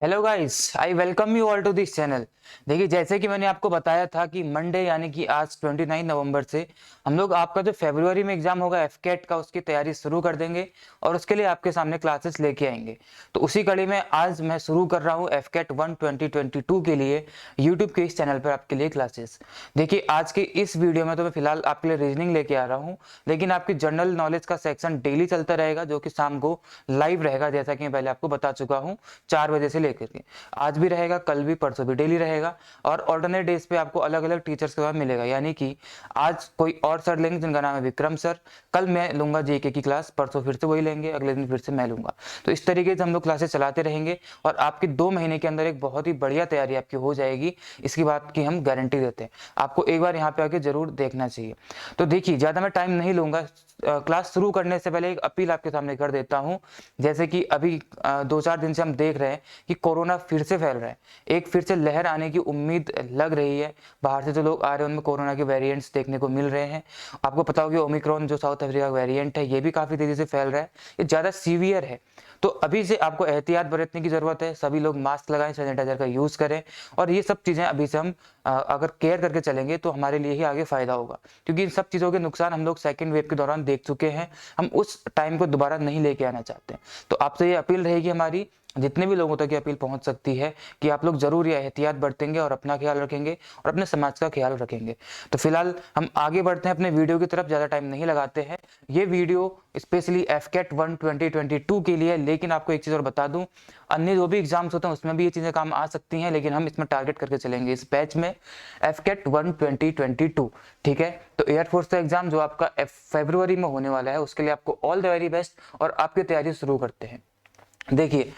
Hello guys, I welcome you all to this channel. देखिए, जैसे कि मैंने आपको बताया था कि मंडे यानी कि आज 29 नवंबर से हम लोग आपका जो फरवरी में एग्जाम होगा एफकेट का, उसकी तैयारी शुरू कर देंगे और उसके लिए आपके सामने क्लासेस लेके आएंगे। तो उसी कड़ी में आज मैं शुरू कर रहा हूँ एफकेट 1 2022 के लिए यूट्यूब के इस चैनल पर आपके लिए क्लासेस। देखिए, आज के इस वीडियो में तो मैं फिलहाल आपके लिए रीजनिंग लेके आ रहा हूँ, लेकिन आपकी जनरल नॉलेज का सेक्शन डेली चलता रहेगा जो कि शाम को लाइव रहेगा, जैसा कि मैं पहले आपको बता चुका हूँ 4 बजे से लेकर के। आज भी रहेगा, कल भी, परसों भी डेली रहेगा और ऑल्टरनेट डेज पे आपको अलग अलग टीचर्स के साथ मिलेगा। यानी कि आज कोई और सर लेंगे जिनका नाम है विक्रम सर, कल मैं लूंगा जीके की क्लास, परसों फिर से वही लेंगे, अगले दिन फिर से मैं लूंगा। तो इस तरीके से हम लोग क्लासेस चलाते रहेंगे और आपकी 2 महीने के अंदर एक बहुत ही बढ़िया तैयारी आपकी हो जाएगी। इसकी बात की हम गारंटी देते हैं। आपको एक बार यहाँ पे आके जरूर देखना चाहिए। तो देखिए, ज्यादा मैं टाइम नहीं लूंगा। क्लास शुरू करने से पहले एक अपील आपके सामने कर देता हूँ। जैसे कि अभी 2-4 दिन से हम देख रहे हैं कि कोरोना फिर से फैल रहा है, एक फिर से लहर आने की उम्मीद लग रही है। बाहर से जो लोग आ रहे हैं उनमें कोरोना के वेरिएंट्स देखने को मिल रहे हैं। आपको पता होगा ओमिक्रॉन जो साउथ अफ्रीका का वेरिएंट है, ये भी काफी तेजी से फैल रहा है, ये ज्यादा सीवियर है। तो अभी से आपको एहतियात बरतने की जरूरत है। सभी लोग मास्क लगाएं, सैनिटाइजर का यूज करें और ये सब चीजें अभी से हम अगर केयर करके चलेंगे तो हमारे लिए ही आगे फायदा होगा, क्योंकि इन सब चीजों के नुकसान हम लोग सेकेंड वेव के दौरान देख चुके हैं। हम उस टाइम को दोबारा नहीं लेके आना चाहते। तो आपसे ये अपील रहेगी हमारी, जितने भी लोगों तक ये अपील पहुंच सकती है, कि आप लोग जरूर ये एहतियात बरतेंगे और अपना ख्याल रखेंगे और अपने समाज का ख्याल रखेंगे। तो फिलहाल हम आगे बढ़ते हैं अपने वीडियो की तरफ, ज्यादा टाइम नहीं लगाते हैं। ये वीडियो स्पेशली एफकेट 1 2022 के लिए है, लेकिन आपको एक चीज और बता दूं, अन्य जो भी एग्जाम्स होते हैं उसमें भी ये चीजें काम आ सकती हैं, लेकिन हम इसमें टारगेट करके चलेंगे इस बैच में एफकेट 1 2022। ठीक है, तो एयरफोर्स का एग्जाम जो आपका फरवरी में होने वाला है, उसके लिए आपको ऑल द वेरी बेस्ट और आपकी तैयारी शुरू करते हैं। देखिए,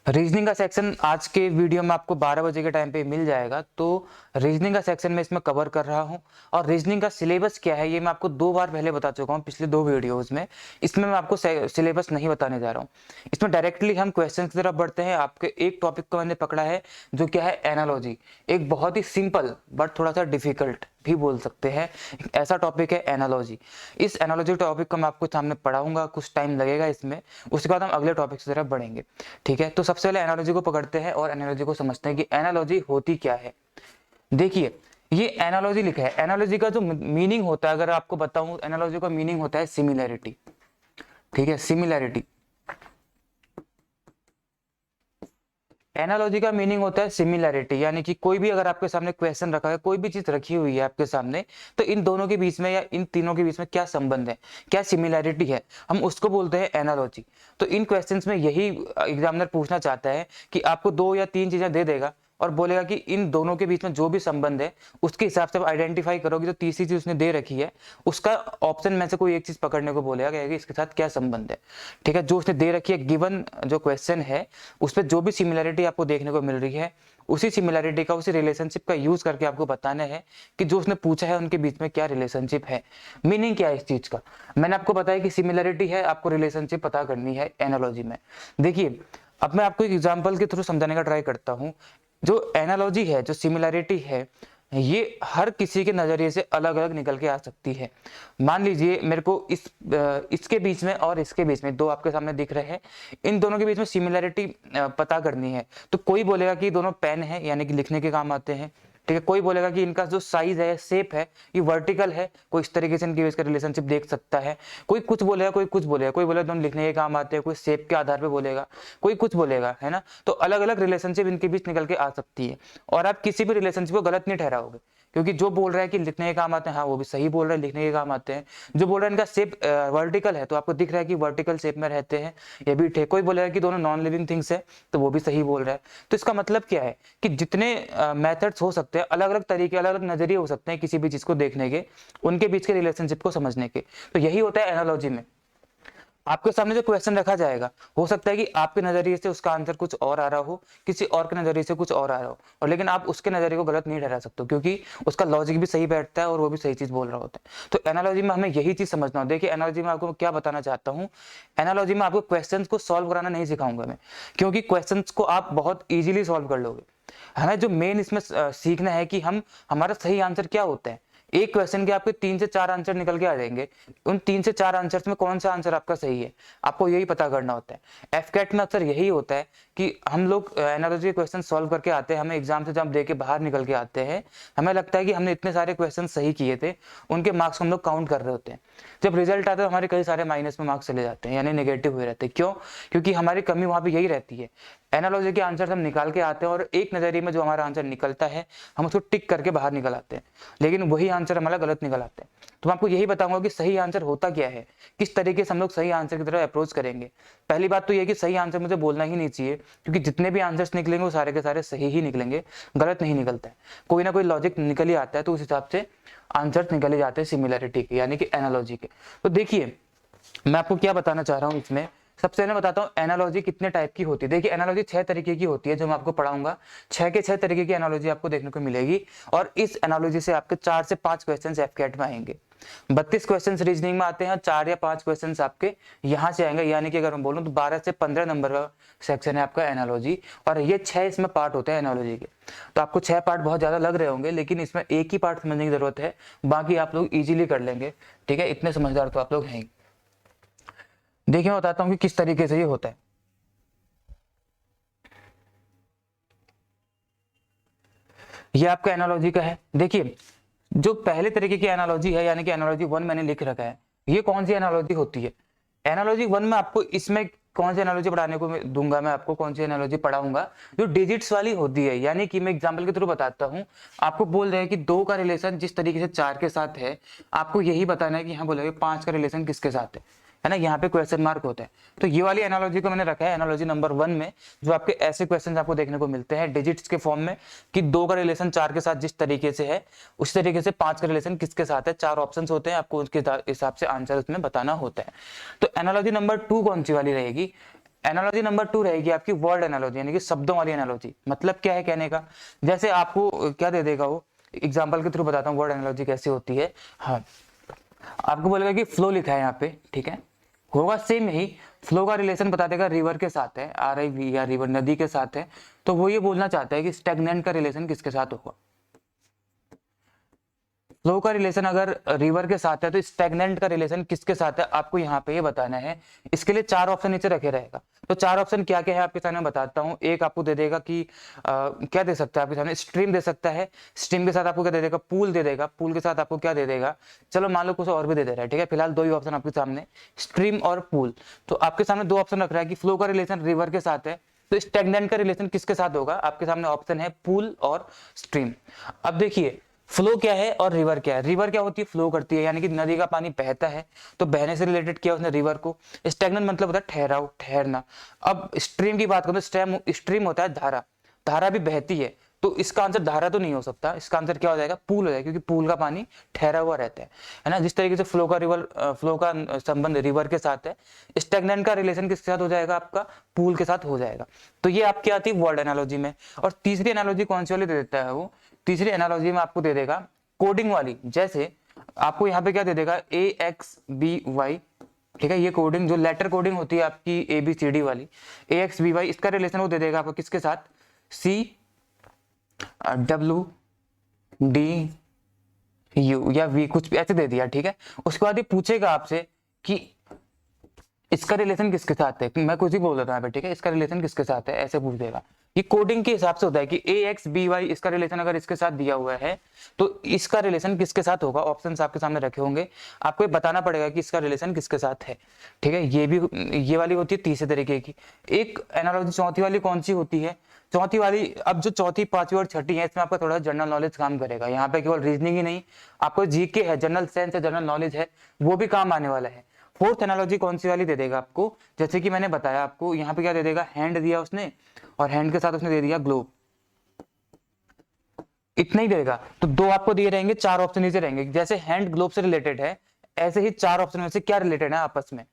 रीजनिंग का सेक्शन आज के वीडियो में आपको 12 बजे के टाइम पे मिल जाएगा। तो रीजनिंग का सेक्शन में इसमें कवर कर रहा हूं और रीजनिंग का सिलेबस क्या है ये मैं आपको 2 बार पहले बता चुका हूं पिछले 2 वीडियोस में। इसमें मैं आपको सिलेबस नहीं बताने जा रहा हूं। इसमें डायरेक्टली हम क्वेश्चन की तरफ बढ़ते हैं। आपके एक टॉपिक को मैंने पकड़ा है जो क्या है, एनालॉजी। एक बहुत ही सिंपल बट थोड़ा सा डिफिकल्ट भी बोल सकते हैं, ऐसा टॉपिक है एनालॉजी। इस एनालॉजी टॉपिक को मैं आपको सामने पढ़ाऊंगा, कुछ टाइम लगेगा इसमें, उसके बाद हम अगले टॉपिक की तरफ बढ़ेंगे। ठीक है, तो सबसे पहले एनालॉजी को पकड़ते हैं और एनालॉजी को समझते हैं कि एनालॉजी होती क्या है। देखिए, ये एनालॉजी लिखा है। एनालॉजी का जो मीनिंग होता है, अगर आपको बताऊं, एनालॉजी का मीनिंग होता है सिमिलैरिटी। ठीक है, सिमिलैरिटी। एनालॉजी का मीनिंग होता है सिमिलैरिटी, यानी कि कोई भी अगर आपके सामने क्वेश्चन रखा है, कोई भी चीज रखी हुई है आपके सामने, तो इन दोनों के बीच में या इन तीनों के बीच में क्या संबंध है, क्या सिमिलैरिटी है, हम उसको बोलते हैं एनालॉजी। तो इन क्वेश्चंस में यही एग्जामिनर पूछना चाहता है कि आपको 2 या 3 चीजें दे देगा और बोलेगा कि इन दोनों के बीच में जो भी संबंध है उसके हिसाब से आप आइडेंटिफाई करोगे। तो तीसरी चीज उसने दे रखी है, उसका ऑप्शन में से कोई एक चीज पकड़ने को बोलेगा कि इसके साथ क्या संबंध है। ठीक है, जो उसने दे रखी है, गिवन जो क्वेश्चन है उस पर जो भी सिमिलैरिटी आपको देखने को मिल रही है, उसी सिमिलैरिटी का, उसी रिलेशनशिप का यूज करके आपको बताना है कि जो उसने पूछा है उनके बीच में क्या रिलेशनशिप है, मीनिंग क्या है इस चीज का। मैंने आपको बताया कि सिमिलैरिटी है, आपको रिलेशनशिप पता करनी है एनालॉजी में। देखिए, अब मैं आपको एक एग्जांपल के थ्रू समझाने का ट्राई करता हूं। जो एनालॉजी है, जो सिमिलैरिटी है, ये हर किसी के नजरिए से अलग अलग निकल के आ सकती है। मान लीजिए मेरे को इसके बीच में और इसके बीच में, दो आपके सामने दिख रहे हैं, इन दोनों के बीच में सिमिलैरिटी पता करनी है। तो कोई बोलेगा कि दोनों पेन है, यानी कि लिखने के काम आते हैं। ठीक है, कोई बोलेगा कि इनका जो साइज है, शेप है, ये वर्टिकल है, कोई इस तरीके से इनके बीच का रिलेशनशिप देख सकता है। कोई कुछ बोलेगा, कोई कुछ बोलेगा, कोई बोलेगा दोनों लिखने के काम आते हैं, कोई शेप के आधार पे बोलेगा, कोई कुछ बोलेगा, है ना। तो अलग अलग रिलेशनशिप इनके बीच निकल के आ सकती है और आप किसी भी रिलेशनशिप को गलत नहीं ठहराओगे, क्योंकि जो बोल रहा है कि लिखने के काम आते हैं, हाँ वो भी सही बोल रहा है, लिखने के काम आते हैं। जो बोल रहा है इनका शेप वर्टिकल है, तो आपको दिख रहा है कि वर्टिकल शेप में रहते हैं, ये भी ठीक। कोई बोलेगा कि दोनों नॉन लिविंग थिंग्स है, तो वो भी सही बोल रहा है। तो इसका मतलब क्या है कि जितने मेथड्स हो सकते हैं, अलग अलग तरीके, अलग अलग नजरिए हो सकते हैं किसी भी चीज को देखने के, उनके बीच के रिलेशनशिप को समझने के। तो यही होता है एनालॉजी में। आपके सामने जो क्वेश्चन रखा जाएगा, हो सकता है कि आपके नजरिए से उसका आंसर कुछ और आ रहा हो, किसी और के नजरिए से कुछ और आ रहा हो, और लेकिन आप उसके नजरिए को गलत नहीं ठहरा सकते, क्योंकि उसका लॉजिक भी सही बैठता है और वो भी सही चीज बोल रहा होता है। तो एनालॉजी में हमें यही चीज समझना हो। देखिए, एनालॉजी में आपको क्या बताना चाहता हूँ, एनालॉजी में आपको क्वेश्चन को सॉल्व कराना नहीं सिखाऊंगा मैं, क्योंकि क्वेश्चन को आप बहुत ईजिली सॉल्व कर लोगे। हमें जो मेन इसमें सीखना है कि हम, हमारा सही आंसर क्या होता है, एक क्वेश्चन के आपके 3 से 4 आंसर निकल के आ जाएंगे। उन 3 से 4 आंसर्स में कौन सा आंसर आपका सही है, आपको यही पता करना होता है। एफकेट में अक्सर यही होता है कि हम लोग एनालॉजी क्वेश्चन सॉल्व करके आते हैं, हमें एग्जाम से जब दे के बाहर निकल के आते हैं, हमें लगता है कि हमने इतने सारे क्वेश्चन सही किए थे, उनके मार्क्स हम लोग काउंट कर रहे होते हैं। जब रिजल्ट आता है हमारे कई सारे माइनस में मार्क्स चले जाते हैं, यानी नेगेटिव हुए रहते हैं। क्यों? क्योंकि हमारी कमी वहां पे यही रहती है, एनालॉजी के आंसर हम निकाल के आते हैं और एक नजरिए में जो हमारा आंसर निकलता है हम उसको टिक करके बाहर निकल आते हैं, लेकिन वही आंसर हमारा गलत निकल आता है। तो मैं आपको यही बताऊंगा कि सही आंसर होता क्या है, किस तरीके से हम लोग सही आंसर की तरफ अप्रोच करेंगे। पहली बात तो यह कि सही आंसर मुझे बोलना ही नहीं चाहिए, क्योंकि जितने भी आंसर्स निकलेंगे वो सारे के सारे सही ही निकलेंगे, गलत नहीं निकलता है। कोई ना कोई लॉजिक निकल ही आता है, तो उस हिसाब से आंसर्स निकले जाते हैं सिमिलरिटी के, यानी कि एनालॉजी के। तो देखिए मैं आपको क्या बताना चाह रहा हूँ इसमें, सबसे पहले बताता हूँ एनालॉजी कितने टाइप की होती है। देखिए एनालॉजी 6 तरीके की होती है, जो मैं आपको पढ़ाऊंगा 6 के 6 तरीके की एनालॉजी आपको देखने को मिलेगी, और इस एनालॉजी से आपके 4 से 5 क्वेश्चन एफकेट में आएंगे। 32 क्वेश्चन रीजनिंग में आते हैं, 4 या 5 क्वेश्चन आपके यहाँ से आएंगे, यानी कि अगर मैं बोलूँ तो 12 से 15 नंबर का सेक्शन है आपका एनालॉजी, और ये 6 इसमें पार्ट होते हैं एनालॉजी के। तो आपको 6 पार्ट बहुत ज्यादा लग रहे होंगे, लेकिन इसमें एक ही पार्ट समझने की जरूरत है, बाकी आप लोग इजीली कर लेंगे। ठीक है, इतने समझदार तो आप लोग हैं। देखिए मैं बताता हूँ कि किस तरीके से ये होता है। ये आपका एनालॉजी का है। देखिए जो पहले तरीके की एनालॉजी है, यानी कि एनालॉजी 1 मैंने लिख रखा है, ये कौन सी एनालॉजी होती है। एनालॉजी 1 में आपको इसमें कौन सी एनालॉजी पढ़ाने को दूंगा, मैं आपको कौन सी एनालॉजी पढ़ाऊंगा जो डिजिट्स वाली होती है। यानी कि मैं एग्जांपल के थ्रू बताता हूँ, आपको बोल रहे हैं कि 2 का रिलेशन जिस तरीके से 4 के साथ है, आपको यही बताना है कि यहाँ बोलेंगे 5 का रिलेशन किसके साथ है ना, यहाँ पे क्वेश्चन मार्क होता है। तो ये वाली एनालॉजी को मैंने रखा है एनालॉजी नंबर 1 में, जो आपके ऐसे क्वेश्चन आपको देखने को मिलते हैं डिजिट्स के फॉर्म में, कि 2 का रिलेशन 4 के साथ जिस तरीके से है, उस तरीके से 5 का रिलेशन किसके साथ है। 4 ऑप्शन होते हैं, आपको उसके हिसाब से आंसर उसमें बताना होता है। तो एनालॉजी नंबर 2 कौन सी वाली रहेगी, एनालॉजी नंबर 2 रहेगी आपकी वर्ड एनालॉजी, यानी कि शब्दों वाली एनालॉजी। मतलब क्या है कहने का, जैसे आपको क्या दे देगा वो, एग्जाम्पल के थ्रू बताता हूँ वर्ड एनालॉजी कैसी होती है। हाँ, आपको बोलेगा कि फ्लो लिखा है यहाँ पे, ठीक है, होगा सेम ही, फ्लो का रिलेशन बता देगा रिवर के साथ है, RIV या रिवर नदी के साथ है, तो वो ये बोलना चाहता है कि स्टैग्नेंट का रिलेशन किसके साथ होगा। फ्लो का रिलेशन अगर रिवर के साथ है तो स्टैग्नेंट का रिलेशन किसके साथ है, आपको यहाँ पे ये बताना है। इसके लिए 4 ऑप्शन नीचे रखे रहेगा। तो 4 ऑप्शन क्या क्या है आपके सामने बताता हूँ। एक आपको दे देगा कि क्या दे सकता है आपके सामने, स्ट्रीम दे सकता है, स्ट्रीम के साथ आपको क्या दे देगा, पूल दे देगा, पूल के साथ आपको क्या दे देगा, चलो मान लो कुछ और भी दे दे रहा है। ठीक है, फिलहाल 2 ही ऑप्शन आपके सामने, स्ट्रीम और पूल। तो आपके सामने 2 ऑप्शन रख रहा है कि फ्लो का रिलेशन रिवर के साथ है, तो स्टैग्नेंट का रिलेशन किसके साथ होगा, आपके सामने ऑप्शन है पूल और स्ट्रीम। अब देखिए फ्लो क्या है और रिवर क्या है। रिवर क्या होती है, फ्लो करती है, यानी कि नदी का पानी बहता है, तो बहने से रिलेटेड किया उसने रिवर को। स्टैग्नेंट मतलब होता है ठहराव, ठहरना। अब स्ट्रीम की बात करें तो स्ट्रीम होता है धारा, धारा भी बहती है, तो इसका आंसर धारा तो नहीं हो सकता, इसका आंसर क्या हो जाएगा, पूल हो जाएगा, क्योंकि पूल का पानी ठहरा हुआ रहता है ना। जिस तरीके से फ्लो का संबंध रिवर के साथ है, स्टैग्नेंट का रिलेशन किसके साथ हो जाएगा, आपका पूल के साथ हो जाएगा। तो ये आपकी आती है वर्ड एनालॉजी में। और तीसरी एनालॉजी कौन सी वाली दे देता है वो, तीसरी एनालॉजी में आपको दे देगा कोडिंग वाली। जैसे आपको यहाँ पे क्या दे देगा, AXBY, ठीक है, ये कोडिंग जो लेटर कोडिंग होती है आपकी ABCD वाली, AXBY, इसका रिलेशन वो दे देगा आपको किसके साथ, CWDU या V, कुछ भी ऐसे दे दिया। ठीक है, उसके बाद ये पूछेगा आपसे कि इसका रिलेशन किसके साथ है, मैं कुछ ही बोल रहा हूँ, ठीक है, इसका रिलेशन किसके साथ है, ऐसे पूछ देगा। ये कोडिंग के हिसाब से होता है कि AXBY, इसका रिलेशन अगर इसके साथ दिया हुआ है तो इसका रिलेशन किसके साथ होगा। ऑप्शंस आपके सामने रखे होंगे, आपको बताना पड़ेगा कि इसका रिलेशन किसके साथ है। ठीक है, ये वाली होती है तीसरे तरीके की। एक एनालॉजी चौथी वाली कौन सी होती है, चौथी वाली, अब जो चौथी, पांचवी और छठी है, इसमें आपका थोड़ा जनरल नॉलेज काम करेगा। यहाँ पे केवल रीजनिंग ही नहीं, आपको GK है, जनरल साइंस है, जनरल नॉलेज है, वो भी काम आने वाला है। फोर्थ एनालॉजी कौन सी वाली दे देगा आपको, जैसे कि मैंने बताया आपको, यहाँ पे क्या दे देगा, हैंड दिया उसने, और हैंड के साथ उसने दे दिया ग्लोब, इतना ही देगा। तो 2 आपको दिए रहेंगे, 4 ऑप्शन नीचे रहेंगे। जैसे हैंड ग्लोब से रिलेटेड है, ऐसे ही 4 ऑप्शन में से क्या रिलेटेड है आपस में,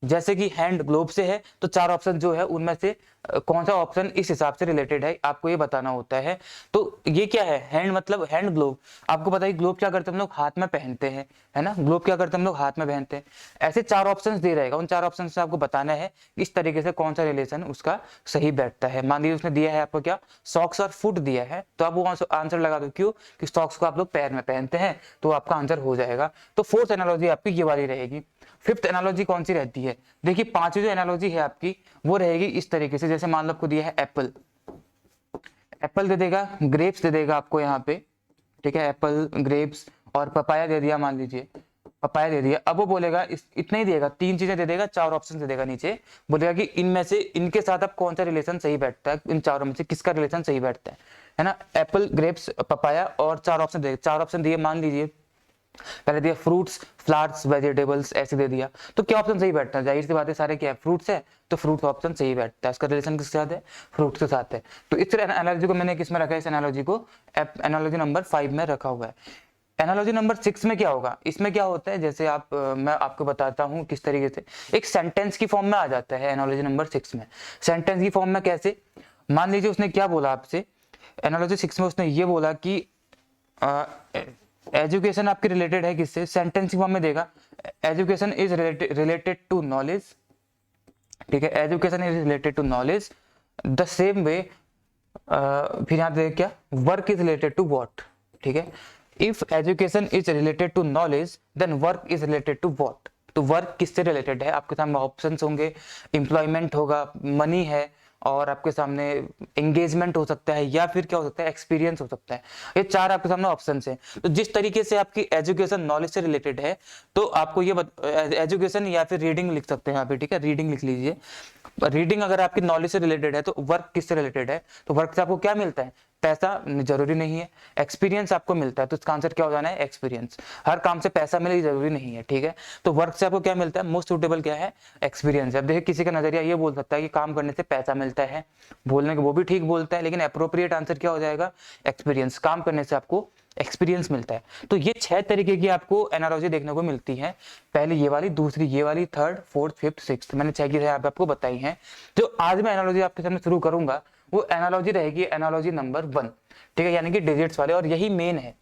जैसे कि हैंड ग्लोव से है तो 4 ऑप्शन जो है उनमें से कौन सा ऑप्शन इस हिसाब से रिलेटेड है आपको ये बताना होता है। तो ये क्या है, हैंड मतलब हैंड ग्लोव, आपको पता है ग्लोव क्या करते हैं हम लोग हाथ में पहनते हैं, है ना, ग्लोव क्या करते हैं हम लोग हाथ में पहनते हैं। ऐसे 4 ऑप्शंस दे रहेगा, उन 4 ऑप्शन से आपको बताना है इस तरीके से कौन सा रिलेशन उसका सही बैठता है। मान लीजिए उसने दिया है आपको क्या, सॉक्स और फुट दिया है, तो आप वो आंसर लगा दो, क्यों कि सॉक्स को आप लोग पैर में पहनते हैं, तो आपका आंसर हो जाएगा। तो फोर्थ एनालॉजी आपकी ये वाली रहेगी। फिफ्थ एनालॉजी कौन सी रहती है, देखिए पांचवी जो एनालॉजी है आपकी वो रहेगी इस तरीके से, जैसे मान लो आपको दिया है एप्पल, एप्पल दे देगा, ग्रेप्स दे देगा आपको यहाँ पे, ठीक है, एप्पल ग्रेप्स, और पपाया दे दिया, मान लीजिए पपाया दे दिया। अब वो बोलेगा इतना ही देगा, 3 चीजें दे देगा, 4 ऑप्शन दे देगा नीचे, बोलेगा कि इनमें से इनके साथ अब कौन सा रिलेशन सही बैठता है, इन चारों में से किसका रिलेशन सही बैठता है ना, एप्पल ग्रेप्स पपाया, और 4 ऑप्शन दे, 4 ऑप्शन दिए, मान लीजिए पहले दिया फ्रूट्स फ्लावर्स वेजिटेबल्स ऐसे दे दिया, तो क्या ऑप्शन सही बैठता है, जाहिर सी बात है सारे क्या है फ्रूट्स है, तो फ्रूट्स ऑप्शन सही बैठता है, इसका रिलेशन किसके साथ है, फ्रूट्स के साथ है। तो इस एनालॉजी को मैंने किसमें रखा है, इस एनालॉजी को एनालॉजी नंबर 5 में रखा हुआ है। एनालॉजी नंबर 6 में क्या होगा, इसमें क्या होता है, जैसे मैं आपको बताता हूँ किस तरीके से, एक सेंटेंस की फॉर्म में आ जाता है एनालॉजी नंबर 6 में। सेंटेंस की फॉर्म में कैसे, मान लीजिए उसने क्या बोला आपसे, एनालॉजी 6 में उसने ये बोला कि एजुकेशन आपके रिलेटेड है किससे, सेंटेंस की फॉर्म में देगा, education is related to knowledge, ठीक है, education is related to knowledge the same way, फिर यहाँ पे क्या, work is related to what, ठीक है, if education is related to knowledge then work is related to what, तो वर्क किससे रिलेटेड है, आपके सामने ऑप्शंस होंगे, एम्प्लॉयमेंट होगा, मनी है, और आपके सामने एंगेजमेंट हो सकता है, या फिर क्या हो सकता है, एक्सपीरियंस हो सकता है। ये 4 आपके सामने ऑप्शन है। तो जिस तरीके से आपकी एजुकेशन नॉलेज से रिलेटेड है, तो आपको ये एजुकेशन या फिर रीडिंग लिख सकते हैं यहाँ पे, ठीक है, रीडिंग लिख लीजिए। रीडिंग अगर आपकी नॉलेज से रिलेटेड है, तो वर्क किससे रिलेटेड है, तो वर्क से आपको क्या मिलता है, पैसा जरूरी नहीं है, एक्सपीरियंस आपको मिलता है, तो इसका आंसर क्या हो जाना है, एक्सपीरियंस। हर काम से पैसा मिले जरूरी नहीं है, ठीक है, तो वर्क से आपको क्या मिलता है, मोस्ट सुटेबल क्या है, एक्सपीरियंस। अब देखिए किसी का नजरिया ये बोल सकता है कि काम करने से पैसा मिलता है, बोलने के वो भी ठीक बोलता है, लेकिन अप्रोप्रिएट आंसर क्या हो जाएगा, एक्सपीरियंस, काम करने से आपको एक्सपीरियंस मिलता है। तो ये 6 तरीके की आपको एनालॉजी देखने को मिलती है, पहली ये वाली, दूसरी ये वाली, थर्ड फोर्थ फिफ्थ सिक्स्थ, मैंने 6 की यहाँ पे आपको बताई है। जो आज मैं एनालॉजी आपके सामने शुरू करूंगा वो एनालॉजी रहेगी एनालॉजी नंबर 1, ठीक है, यानी कि डिजिट्स वाले, और यही मेन है,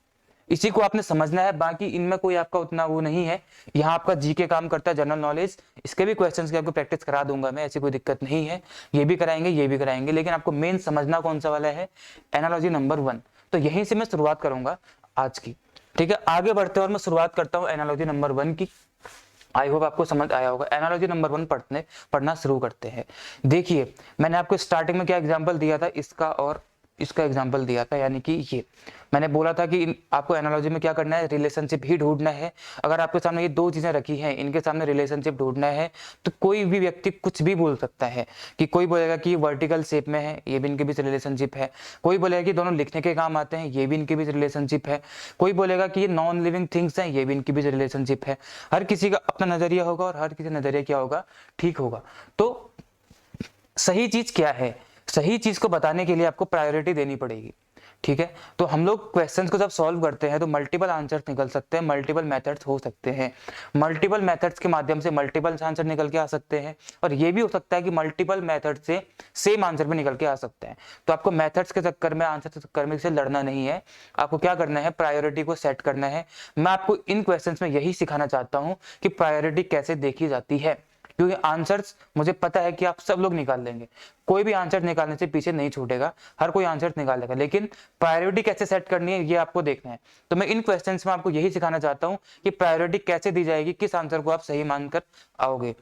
इसी को आपने समझना है, बाकी इनमें कोई आपका उतना वो नहीं है। यहाँ आपका जीके काम करता है, जनरल नॉलेज, इसके भी क्वेश्चंस की आपको प्रैक्टिस करा दूंगा मैं, ऐसी कोई दिक्कत नहीं है, ये भी कराएंगे ये भी कराएंगे, लेकिन आपको मेन समझना कौन सा वाला है, एनालॉजी नंबर 1। तो यहीं से मैं शुरुआत करूंगा आज की, ठीक है, आगे बढ़ते और मैं शुरुआत करता हूँ एनालॉजी नंबर 1 की। आई होप आपको समझ आया होगा। एनालॉजी नंबर 1 पढ़ना शुरू करते हैं। देखिए मैंने आपको स्टार्टिंग में क्या एग्जांपल दिया था, इसका और इसका एग्जांपल दिया था, यानी कि ये मैंने बोला था कि आपको एनालॉजी में क्या करना है, रिलेशनशिप ही ढूंढना है। अगर आपके सामने ये 2 चीजें रखी हैं, इनके सामने रिलेशनशिप ढूंढना है, तो कोई भी व्यक्ति कुछ भी बोल सकता है, कि कोई बोलेगा कि ये वर्टिकल शेप में है, ये भी इनके बीच रिलेशनशिप है, कोई बोलेगा कि दोनों लिखने के काम आते हैं, ये भी इनके बीच रिलेशनशिप है, कोई बोलेगा कि ये नॉन लिविंग थिंग्स हैं, ये भी इनके बीच रिलेशनशिप है। हर किसी का अपना नजरिया होगा, और हर किसी नजरिया क्या होगा, ठीक होगा। तो सही चीज क्या है, सही चीज को बताने के लिए आपको प्रायोरिटी देनी पड़ेगी, ठीक है। तो हम लोग क्वेश्चंस को जब सॉल्व करते हैं तो मल्टीपल आंसर्स निकल सकते हैं, मल्टीपल मेथड्स हो सकते हैं, मल्टीपल मेथड्स के माध्यम से मल्टीपल आंसर निकल के आ सकते हैं, और ये भी हो सकता है कि मल्टीपल मेथड से सेम आंसर भी निकल के आ सकते हैं। तो आपको मेथड्स के चक्कर में, आंसर के चक्कर में से लड़ना नहीं है, आपको क्या करना है, प्रायोरिटी को सेट करना है। मैं आपको इन क्वेश्चंस में यही सिखाना चाहता हूँ कि प्रायोरिटी कैसे देखी जाती है, क्योंकि आंसर्स मुझे पता है कि आप सब लोग निकाल लेंगे, कोई भी आंसर निकालने से पीछे नहीं छूटेगा, हर कोई आंसर निकालेगा, लेकिन प्रायोरिटी कैसे सेट करनी है ये आपको देखना है। तो मैं इन क्वेश्चंस में आपको यही सिखाना चाहता हूं कि प्रायोरिटी कैसे दी जाएगी, किस आंसर को आप सही मानकर आओगे,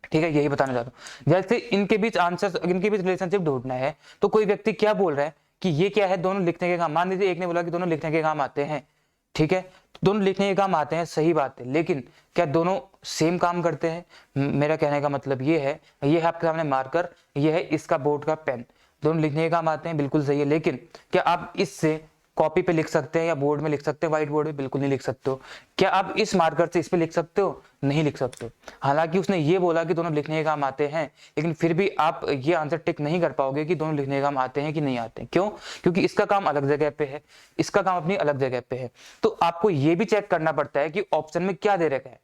ठीक है, यही बताना चाहता हूँ। जैसे इनके बीच आंसर, इनके बीच रिलेशनशिप ढूंढना है, तो कोई व्यक्ति क्या बोल रहा है कि ये क्या है, दोनों लिखने के काम, मान लीजिए एक ने बोला कि दोनों लिखने के काम आते हैं, ठीक है, दोनों लिखने के काम आते हैं, सही बात है, लेकिन क्या दोनों सेम काम करते हैं? मेरा कहने का मतलब ये है, ये है आपके सामने मार्कर, ये है इसका बोर्ड का पेन, दोनों लिखने के काम आते हैं, बिल्कुल सही है, लेकिन क्या आप इससे कॉपी पे लिख सकते हैं या बोर्ड में लिख सकते हैं, व्हाइट बोर्ड पे? बिल्कुल नहीं लिख सकते हो। क्या आप इस मार्कर से इस पे लिख सकते हो? नहीं लिख सकते हो। हालांकि उसने ये बोला कि दोनों लिखने के काम आते हैं, लेकिन फिर भी आप ये आंसर टिक नहीं कर पाओगे कि दोनों लिखने के काम आते हैं कि नहीं आते हैं। क्यों? क्योंकि इसका काम अलग जगह पे है, इसका काम अपनी अलग जगह पे है। तो आपको ये भी चेक करना पड़ता है कि ऑप्शन में क्या दे रखा है,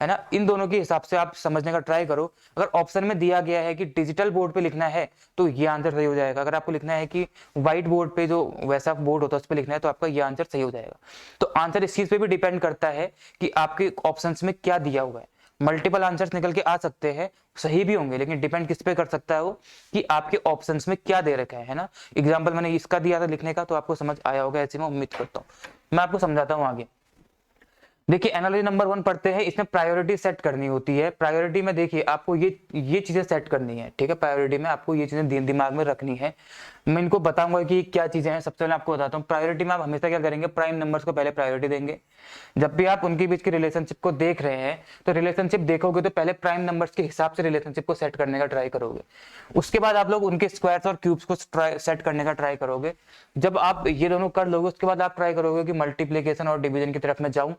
है ना। इन दोनों के हिसाब से आप समझने का ट्राई करो। अगर ऑप्शन में दिया गया है कि डिजिटल बोर्ड पे लिखना है तो ये आंसर सही हो जाएगा। अगर आपको लिखना है कि व्हाइट बोर्ड पे जो वैसा बोर्ड होता है उस पर लिखना है तो आपका ये आंसर सही हो जाएगा। तो आंसर इस चीज पे भी डिपेंड करता है कि आपके ऑप्शंस में क्या दिया हुआ है। मल्टीपल आंसर्स निकल के आ सकते हैं, सही भी होंगे, लेकिन डिपेंड किस पे कर सकता है वो कि आपके ऑप्शंस में क्या दे रखा है ना। एग्जांपल मैंने इसका दिया था लिखने का तो आपको समझ आया होगा, ऐसे मैं उम्मीद करता हूँ। मैं आपको समझाता हूँ आगे। देखिए एनालॉजी नंबर 1 पढ़ते हैं, इसमें प्रायोरिटी सेट करनी होती है। प्रायोरिटी में देखिए आपको ये चीजें सेट करनी है, ठीक है। प्रायोरिटी में आपको ये चीजें दिमाग में रखनी है। मैं इनको बताऊंगा कि क्या चीजें हैं। सबसे पहले आपको बताता हूँ, प्रायोरिटी में आप हमेशा क्या करेंगे, प्राइम नंबर्स को पहले प्रायोरिटी देंगे। जब भी आप उनके बीच की रिलेशनशिप को देख रहे हैं तो रिलेशनशिप देखोगे तो पहले प्राइम नंबर्स के हिसाब से रिलेशनशिप को सेट करने का ट्राई करोगे। उसके बाद आप लोग उनके स्क्वायर्स और क्यूब्स को सेट करने का ट्राई करोगे। जब आप ये दोनों कर लोगे उसके बाद आप ट्राई करोगे कि मल्टीप्लीकेशन और डिवीजन की तरफ मैं जाऊं।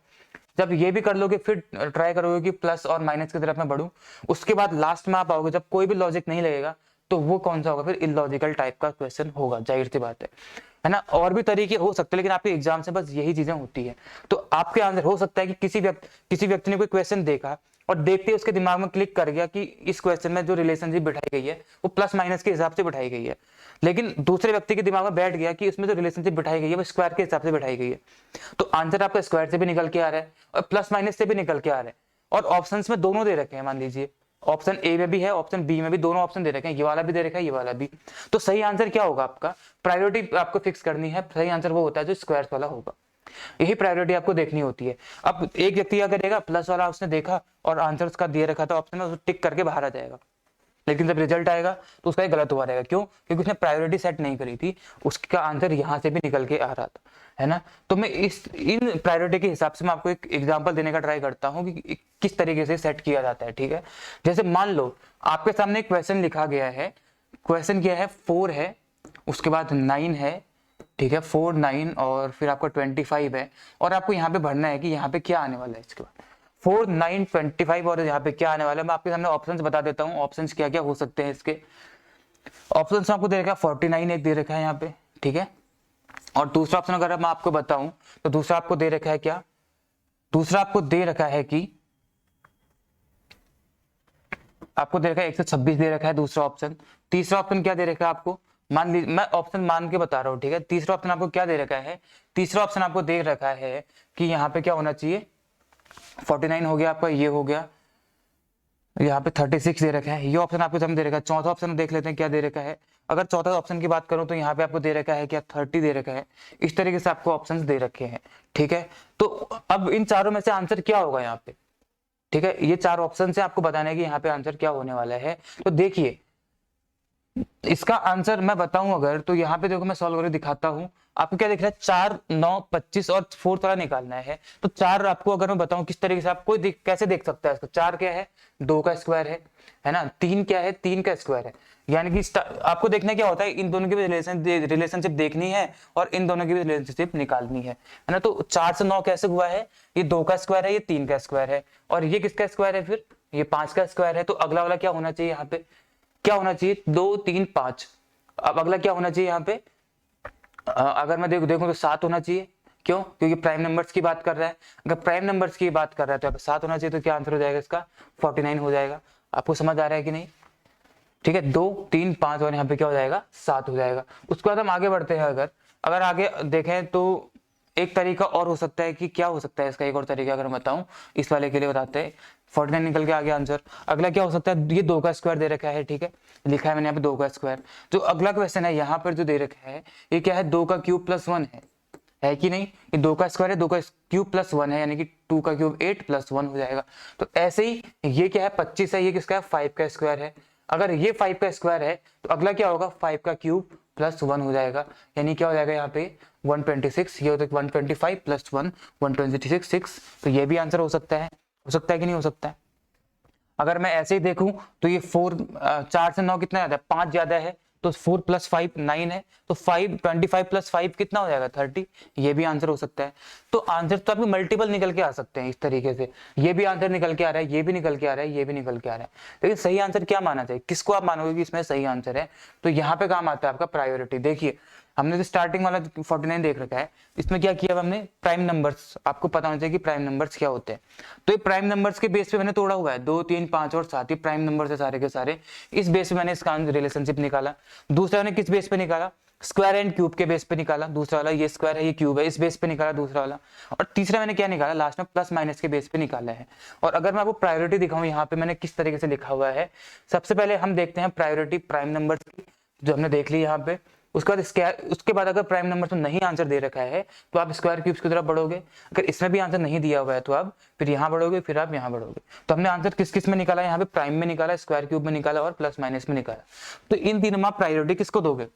जब ये भी कर लोगे फिर ट्राई करोगे कि प्लस और माइनस की तरफ मैं बढ़ूं। उसके बाद लास्ट में आप आओगे जब कोई भी लॉजिक नहीं लगेगा तो वो कौन सा होगा, फिर इलॉजिकल टाइप का क्वेश्चन होगा, जाहिर सी बात है ना। और भी तरीके हो सकते हैं लेकिन आपके एग्जाम से बस यही चीजें होती है। तो आपके आंसर हो सकता है कि किसी व्यक्ति ने कोई क्वेश्चन देखा और देखते ही उसके दिमाग में क्लिक कर गया कि इस क्वेश्चन में जो रिलेशनशिप बिठाई गई है वो प्लस माइनस के हिसाब से बिठाई गई है, लेकिन दूसरे व्यक्ति के दिमाग में बैठ गया कि इसमें जो रिलेशनशिप बिठाई गई है वो स्क्वायर के हिसाब से बिठाई गई है। तो आंसर आपका स्क्वायर से भी निकल के आ रहा है और प्लस माइनस से भी निकल के आ रहा है। और ऑप्शंस में दोनों दे रखे हैं, मान लीजिए ऑप्शन ए में भी है ऑप्शन बी में भी, दोनों ऑप्शन दे रखे हैं, ये वाला भी दे रखा है ये वाला भी। तो सही आंसर क्या होगा आपका, प्रायोरिटी आपको फिक्स करनी है। सही आंसर वो होता है जो स्क्वायर वाला होगा, यही प्रायोरिटी आपको देखनी होती है। अब एक व्यक्ति क्या करेगा, प्लस वाला उसने देखा और आंसर उसका दे रखा था ऑप्शन में, उसको टिक करके बाहर आ जाएगा, लेकिन जब रिजल्ट आएगा तो उसका गलत हुआ रहेगा। क्यों, क्योंकि उसने प्रायोरिटी सेट नहीं करी थी, उसका आंसर यहाँ से भी निकल के आ रहा था, है ना। तो मैं इन प्रायोरिटी के हिसाब से मैं आपको एक एग्जांपल देने का ट्राई करता हूँ कि किस तरीके से सेट किया जाता है, ठीक है। जैसे मान लो आपके सामने एक क्वेश्चन लिखा गया है, क्वेश्चन क्या है, 4 है, उसके बाद 9 है, ठीक है, 4 9 और फिर आपका 25 है, और आपको यहाँ पे भरना है कि यहाँ पे क्या आने वाला है। इसके बाद 4 9 25 और यहाँ पे क्या आने वाला है। मैं आपके सामने ऑप्शंस बता देता हूँ, ऑप्शंस क्या क्या हो सकते हैं इसके। ऑप्शंस आपको दे रखा है 49 एक दे रखा है यहाँ पे, ठीक है। और दूसरा ऑप्शन अगर मैं आपको बताऊं तो दूसरा आपको दे रखा है क्या, दूसरा आपको दे रखा है कि आपको दे रखा है 126 दे रखा है दूसरा ऑप्शन। तीसरा ऑप्शन क्या दे रखा है आपको, मान लीजिए मैं ऑप्शन मान के बता रहा हूँ, ठीक है। तीसरा ऑप्शन आपको क्या दे रखा है, तीसरा ऑप्शन आपको दे रखा है कि यहाँ पे क्या होना चाहिए, 49 हो गया आपका, ये हो गया, यहाँ पे 36 दे रखा है, ये ऑप्शन आपको समझ दे रखा है। चौथा ऑप्शन देख लेते हैं क्या दे रखा है। अगर चौथा ऑप्शन की बात करूं तो यहाँ पे आपको दे रखा है क्या, 30 दे रखा है। इस तरीके से आपको ऑप्शंस दे रखे हैं, ठीक है। तो अब इन चारों में से आंसर क्या होगा यहाँ पे, ठीक है। ये 4 ऑप्शन से आपको बताना है कि यहाँ पे आंसर क्या होने वाला है। तो देखिए इसका आंसर मैं बताऊं अगर, तो यहाँ पे देखो मैं सॉल्व करके दिखाता हूँ। आपको क्या दिख रहा है, 4 9 25 और 4 वाला निकालना है। तो 4 आपको अगर मैं बताऊं किस तरीके से आप कोई कैसे देख सकता है इसको, 4 क्या है, 2 का स्क्वायर है ना। 3 क्या है, 3 का स्क्वायर है। यानी कि आपको देखना क्या होता है, इन दोनों की रिलेशनशिप देखनी है और इन दोनों की भी रिलेशनशिप निकालनी है ना। तो 4 से 9 कैसे हुआ है, ये 2 का स्क्वायर है, ये 3 का स्क्वायर है, और ये किसका स्क्वायर है, फिर ये 5 का स्क्वायर है। तो अगला वाला क्या होना चाहिए, यहाँ पे क्या होना चाहिए, 2 3 5। अब अगला क्या होना चाहिए यहाँ पे, अगर मैं देखूं तो 7 होना चाहिए। क्यों, क्योंकि प्राइम नंबर्स की बात कर रहा है। अगर प्राइम नंबर्स की बात कर रहा है तो यहाँ पे 7 होना चाहिए। तो क्या आंसर हो जाएगा इसका, 49 हो जाएगा। आपको समझ आ रहा है कि नहीं, ठीक है। 2 3 5 और यहाँ पे क्या हो जाएगा, 7 हो जाएगा। उसके बाद हम आगे बढ़ते हैं। अगर आगे देखें तो एक तरीका और हो सकता है कि क्या हो सकता है इसका, एक और तरीका अगर मैं बताऊं इस वाले के लिए बताते हैं। 49 निकल के आ गया आंसर। अगला क्या हो सकता है, ये 2 का स्क्वायर दे रखा है, ठीक है, लिखा है मैंने यहाँ पे 2 का स्क्वायर। जो अगला क्वेश्चन है यहाँ पर जो दे रखा है ये क्या है, 2 का क्यूब प्लस 1 है कि नहीं। ये 2 का स्क्वायर है, 2 का क्यूब प्लस 1 है, यानी कि 2 का क्यूब 8 प्लस 1 हो जाएगा। तो ऐसे ही ये क्या है, 25 है, ये किसका है, 5 का स्क्वायर है। अगर ये 5 का स्क्वायर है तो अगला क्या होगा, 5 का क्यूब प्लस 1 हो जाएगा, यानी क्या हो जाएगा यहाँ पे 126। ये होता है 125 प्लस 1 126 6। तो ये भी आंसर हो सकता है कि नहीं हो सकता है। अगर मैं ऐसे ही देखूं तो ये 4 से 9 कितना ज्यादा है, 5 ज्यादा है, तो 4 प्लस 5 9 है। तो 25 प्लस 5 कितना हो जाएगा, 30। ये भी आंसर हो सकता है। तो आंसर तो आपके मल्टीपल निकल के आ सकते हैं इस तरीके से। ये भी आंसर निकल के आ रहा है, ये भी निकल के आ रहा है, ये भी निकल के आ रहा है। लेकिन सही आंसर क्या माना जाए, किसको आप मानोगे कि इसमें सही आंसर है। तो यहाँ पे काम आता है आपका प्रायोरिटी। देखिए हमने जो स्टार्टिंग वाला 49 देख रखा है, इसमें क्या किया हमने, प्राइम नंबर्स, आपको पता होना चाहिए कि प्राइम नंबर्स क्या होते हैं। तो ये प्राइम नंबर्स के बेस पे मैंने तोड़ा हुआ है, 2, 3, 5 और 7 ये प्राइम नंबर्स है सारे के सारे। इस बेस पे मैंने इसका रिलेशनशिप निकाला। दूसरा मैंने किस बेस पे निकाला, स्क्वायर एंड क्यूब के बेस पे निकाला। दूसरा वाला ये स्क्वायर है ये क्यूब है, इस बेस पे निकाला दूसरा वाला। और तीसरा मैंने क्या निकाला, लास्ट में प्लस माइनस के बेस पे निकाला है। और अगर मैं आपको प्रायोरिटी दिखाऊं यहाँ पे मैंने किस तरीके से लिखा हुआ है, सबसे पहले हम देखते हैं प्रायोरिटी प्राइम नंबर की, जो हमने देख ली यहाँ पे। उसके बाद अगर प्राइम नंबर में नहीं आंसर दे रखा है तो आप स्क्वायर क्यूब्स की तरफ बढ़ोगे। अगर इसमें भी आंसर नहीं दिया हुआ है तो आप फिर यहाँ बढ़ोगे, फिर आप यहाँ बढ़ोगे। तो हमने आंसर किस किस में निकाला, यहाँ पे प्राइम में निकाला, स्क्वायर क्यूब में निकाला और प्लस माइनस में निकाला। तो इन तीनों में आप प्रायोरिटी किसको दोगे,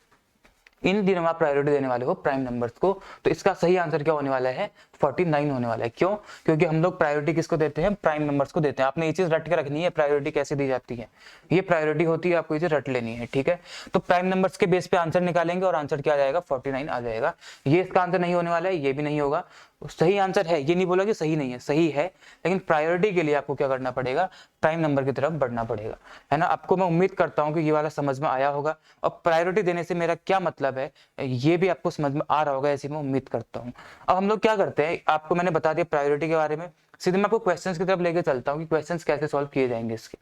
इन दिनों में आप प्रायोरिटी देने वाले हो प्राइम नंबर्स को। तो इसका सही आंसर क्या होने वाला है, 49 होने वाला है। क्यों, क्योंकि हम लोग प्रायोरिटी किसको देते हैं, प्राइम नंबर्स को देते हैं। आपने ये चीज रट के रखनी है, प्रायोरिटी कैसे दी जाती है, ये प्रायोरिटी होती है, आपको ये चीज रट लेनी है, ठीक है। तो प्राइम नंबर्स के बेस पे आंसर निकालेंगे और आंसर क्या आ जाएगा, 49 आ जाएगा। ये इसका आंसर नहीं होने वाला है, ये भी नहीं होगा। सही आंसर है, ये नहीं बोला कि सही नहीं है, सही है, लेकिन प्रायोरिटी के लिए आपको क्या करना पड़ेगा, प्राइम नंबर की तरफ बढ़ना पड़ेगा, है ना। आपको मैं उम्मीद करता हूं कि ये वाला समझ में आया होगा। और प्रायोरिटी देने से मेरा क्या मतलब है, ये भी आपको समझ में आ रहा होगा, ऐसी मैं उम्मीद करता हूँ। अब हम लोग क्या करते हैं, आपको मैंने बता दिया प्रायोरिटी के बारे में, सीधे मैं आपको क्वेश्चंस की तरफ लेके चलता हूँ कि क्वेश्चंस कैसे सॉल्व किए जाएंगे इसके।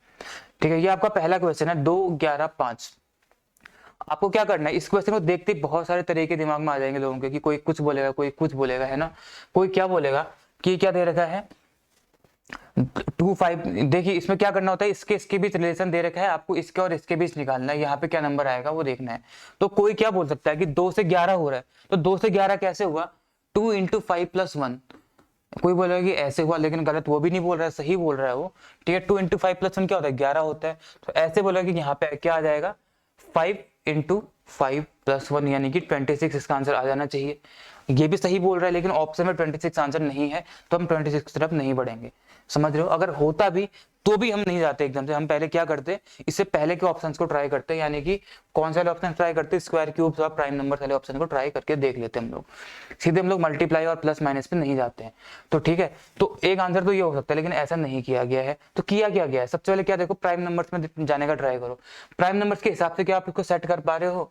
ठीक है, ये आपका पहला क्वेश्चन है 2, 11, 5। आपको क्या करना है, इस क्वेश्चन को देखते ही बहुत सारे तरीके दिमाग में आ जाएंगे लोगों के, कि कोई कुछ बोलेगा, कोई कुछ बोलेगा, है ना। कोई क्या बोलेगा कि क्या दे रखा है 2, 5। देखिए इसमें क्या करना होता है, इसके इसके बीच रिलेशन दे रखा है, आपको इसके और इसके बीच निकालना है, यहाँ पे क्या नंबर आएगा वो देखना है। तो कोई क्या बोल सकता है कि 2 से 11 हो रहा है, तो 2 से 11 कैसे हुआ, 2 × 5 + 1। कोई बोलेगा कि ऐसे हुआ, लेकिन गलत, वो भी नहीं बोल रहा है, सही बोल रहा है वो, ठीक है। 2 × 5 + 1 क्या होता है, 11 होता है। तो ऐसे बोलेगा कि यहाँ पे क्या आ जाएगा, 5 × 5 + 1 यानी कि 26 इसका आंसर आ जाना चाहिए। ये भी सही बोल रहा है, लेकिन ऑप्शन में 26 आंसर नहीं है, तो हम 26 की तरफ नहीं बढ़ेंगे, समझ रहे हो। अगर होता भी तो भी हम नहीं जाते एकदम से, हम पहले क्या करते, इससे पहले के ऑप्शंस को ट्राई करते हैं, यानी कि कौन सा ऑप्शन ट्राई करते, स्क्वायर क्यूब और प्राइम नंबर वाले ऑप्शन को ट्राई करके देख लेते हैं हम लोग। सीधे हम लोग मल्टीप्लाई और प्लस माइनस पे नहीं जाते हैं। तो ठीक है, तो एक आंसर तो ये हो सकता है, लेकिन ऐसा नहीं किया गया है। तो किया क्या गया है, सबसे पहले क्या देखो, प्राइम नंबर्स में जाने का ट्राई करो। प्राइम नंबर्स के हिसाब से क्या आप इसको सेट कर पा रहे हो,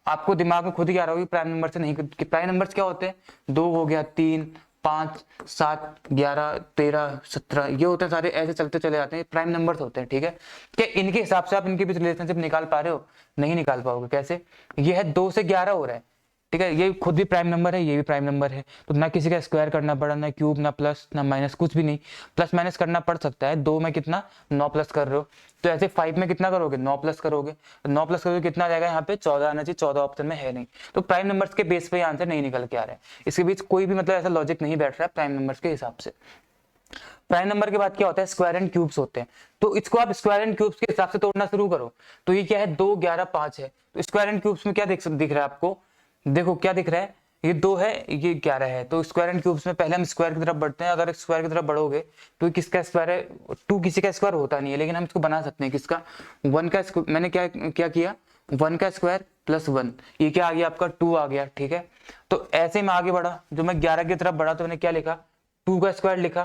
आपको दिमाग में खुद ही आ रहा होगा कि प्राइम नंबर से नहीं, कि प्राइम नंबर्स क्या होते हैं, 2 हो गया, 3, 5, 7, 11, 13, 17, ये होते हैं सारे, ऐसे चलते चले जाते हैं, प्राइम नंबर्स होते हैं, ठीक है। क्या इनके हिसाब से आप इनके बीच रिलेशनशिप निकाल पा रहे हो, नहीं निकाल पाओगे। कैसे, ये है 2 से 11 हो रहा है, ठीक है, ये खुद भी प्राइम नंबर है, ये भी प्राइम नंबर है, तो ना किसी का स्क्वायर करना पड़ा, ना क्यूब, ना प्लस, ना माइनस, कुछ भी नहीं। प्लस माइनस करना पड़ सकता है, 2 में कितना 9 प्लस कर रहे हो, तो ऐसे 5 में कितना करोगे, 9 प्लस करोगे, तो 9 प्लस करोगे कितना आ जाएगा, यहाँ पे 14 आना चाहिए, 14 ऑप्शन में है नहीं। तो प्राइम नंबर्स के बेस पे आंसर नहीं निकल के आ रहा है, इसके बीच कोई भी मतलब ऐसा लॉजिक नहीं बैठ रहा है प्राइम नंबर्स के हिसाब से। प्राइम नंबर के बाद क्या होता है, स्क्वायर एंड क्यूब्स होते हैं, तो इसको आप स्क्वायर एंड क्यूब्स के हिसाब से तोड़ना शुरू करो। तो ये क्या है, 2, 11, 5 है, तो स्क्वायर एंड क्यूब्स में क्या दिख रहा है आपको, देखो क्या दिख रहा है, ये 2 है, ये 11 है। तो स्क्वायर एंड क्यूब्स में पहले हम स्क्वायर की तरफ बढ़ते हैं। अगर स्क्वायर की तरफ बढ़ोगे तो किसका स्क्वायर है, 2 किसी का स्क्वायर होता नहीं है, लेकिन हम इसको बना सकते हैं, किसका, 1 का। मैंने क्या क्या किया, 1 का स्क्वायर + 1, ये क्या आ गया आपका, 2 आ गया, ठीक है। तो ऐसे में आगे बढ़ा, जो मैं 11 की तरफ बढ़ा तो मैंने क्या लिखा, 2 का स्क्वायर लिखा,